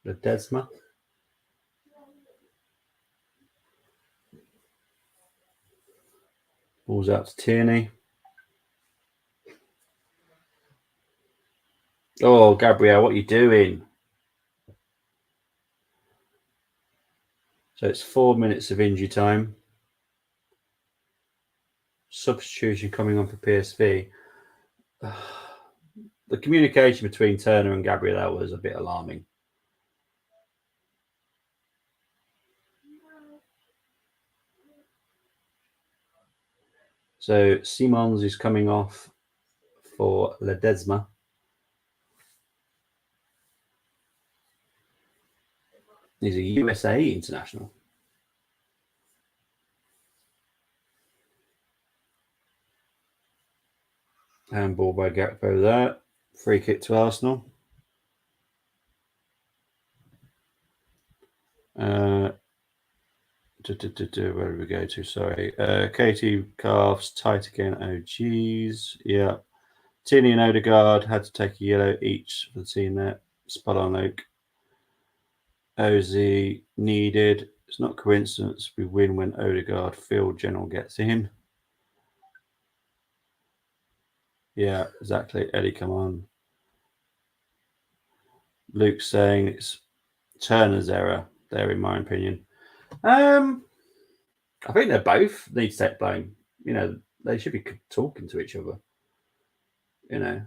Ledesma. Ball's out to Tierney. Oh, Gabriel, what are you doing? So it's 4 minutes of injury time. Substitution coming on for PSV. The communication between Turner and Gabriel was a bit alarming. So Simons is coming off for Ledesma. He's a USA international. Handball by Gakpo there. Free kick to Arsenal. Where do we go to? Sorry. Katie Calves, tight again. Oh, geez. Yeah. Tierney and Odegaard had to take a yellow each for the team there. Spot on, Luke. Ozzy needed. It's not coincidence we win when Odegaard field general gets in. Yeah, exactly. Eddie, come on. Luke's saying it's Turner's error there, in my opinion. I think they both need to take blame. You know, they should be talking to each other. You know,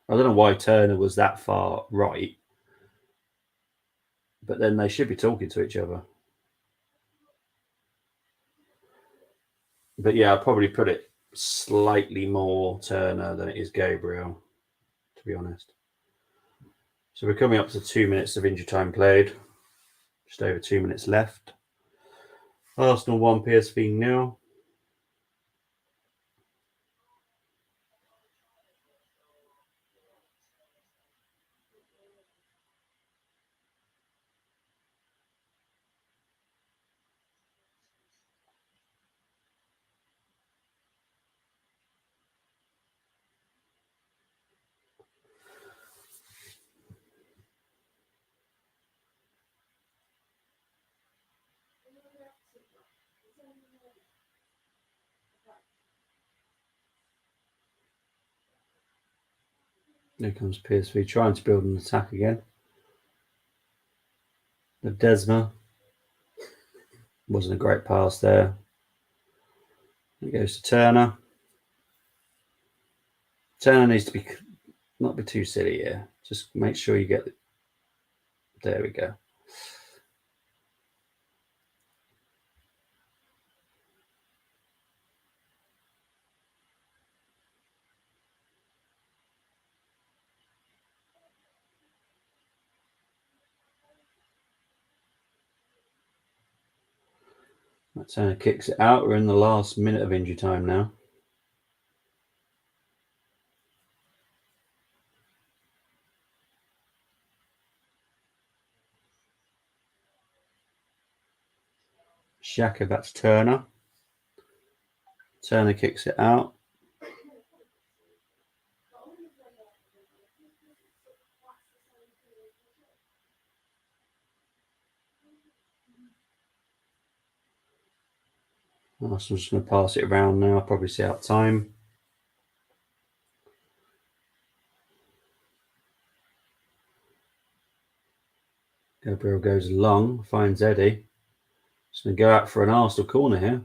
I don't know why Turner was that far right, but then they should be talking to each other. But yeah, I'll probably put it slightly more Turner than it is Gabriel, to be honest. So we're coming up to 2 minutes of injury time played. Just over 2 minutes left. Arsenal 1, PSV 0. Here comes PSV trying to build an attack again. The Desma wasn't a great pass there. It goes to Turner. Turner needs to not be too silly here. Just make sure you get. There we go. Turner kicks it out. We're in the last minute of injury time now. Xhaka, that's Turner. Turner kicks it out. Arsenal's just going to pass it around now. Probably see out time. Gabriel goes long, finds Eddie. Just going to go out for an Arsenal corner here.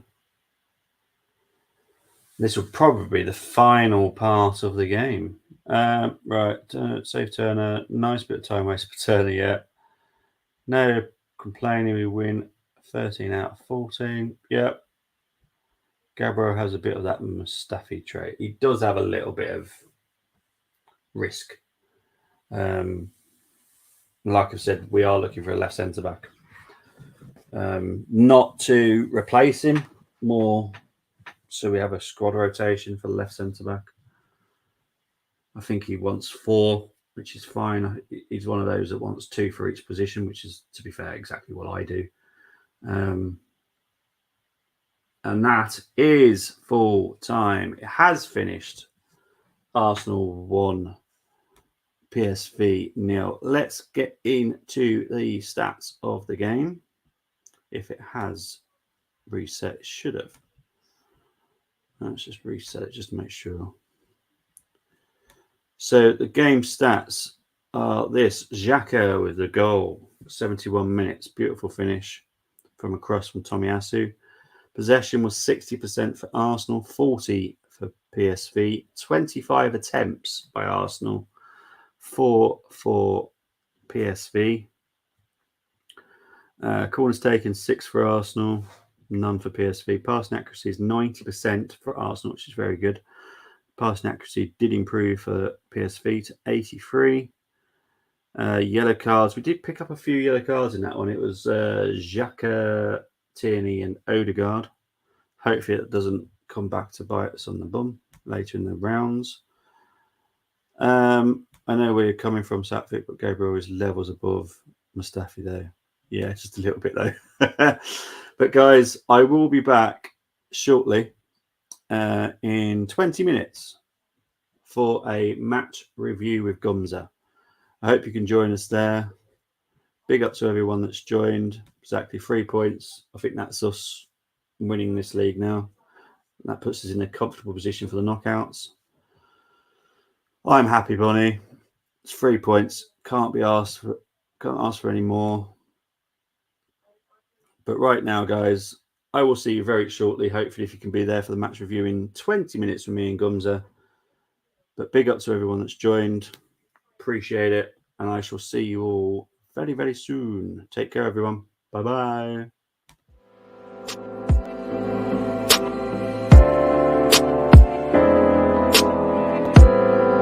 This will probably be the final part of the game. Right, save Turner. Nice bit of time waste for Turner yet. No complaining, we win 13 out of 14. Yep. Gabriel has a bit of that Mustafi trait. He does have a little bit of risk. Like I said, we are looking for a left centre back. Not to replace him, more so we have a squad rotation for the left centre back. I think he wants 4, which is fine. He's one of those that wants 2 for each position, which is, to be fair, exactly what I do. And that is full time. It has finished. Arsenal 1, PSV 0. Let's get into the stats of the game. If it has reset, it should have. Let's just reset it just to make sure. So the game stats are this. Xhaka with the goal, 71 minutes, beautiful finish from a cross from Tomiyasu. Possession was 60% for Arsenal, 40 for PSV, 25 attempts by Arsenal, 4 for PSV. Corners taken, 6 for Arsenal, none for PSV. Passing accuracy is 90% for Arsenal, which is very good. Passing accuracy did improve for PSV to 83. Yellow cards. We did pick up a few yellow cards in that one. It was Xhaka, Tierney and Odegaard. Hopefully it doesn't come back to bite us on the bum later in the rounds. I know where you're coming from, Satvik, but Gabriel is levels above Mustafi there. Yeah, just a little bit though. But guys, I will be back shortly in 20 minutes for a match review with Gumza. I hope you can join us there. Big up to everyone that's joined. Exactly 3 points. I think that's us winning this league now. That puts us in a comfortable position for the knockouts. I'm happy, Bonnie. It's 3 points. Can't ask for any more. But right now, guys, I will see you very shortly. Hopefully, if you can be there for the match review in 20 minutes with me and Gumza. But big up to everyone that's joined. Appreciate it. And I shall see you all very, very soon. Take care, everyone. Bye-bye.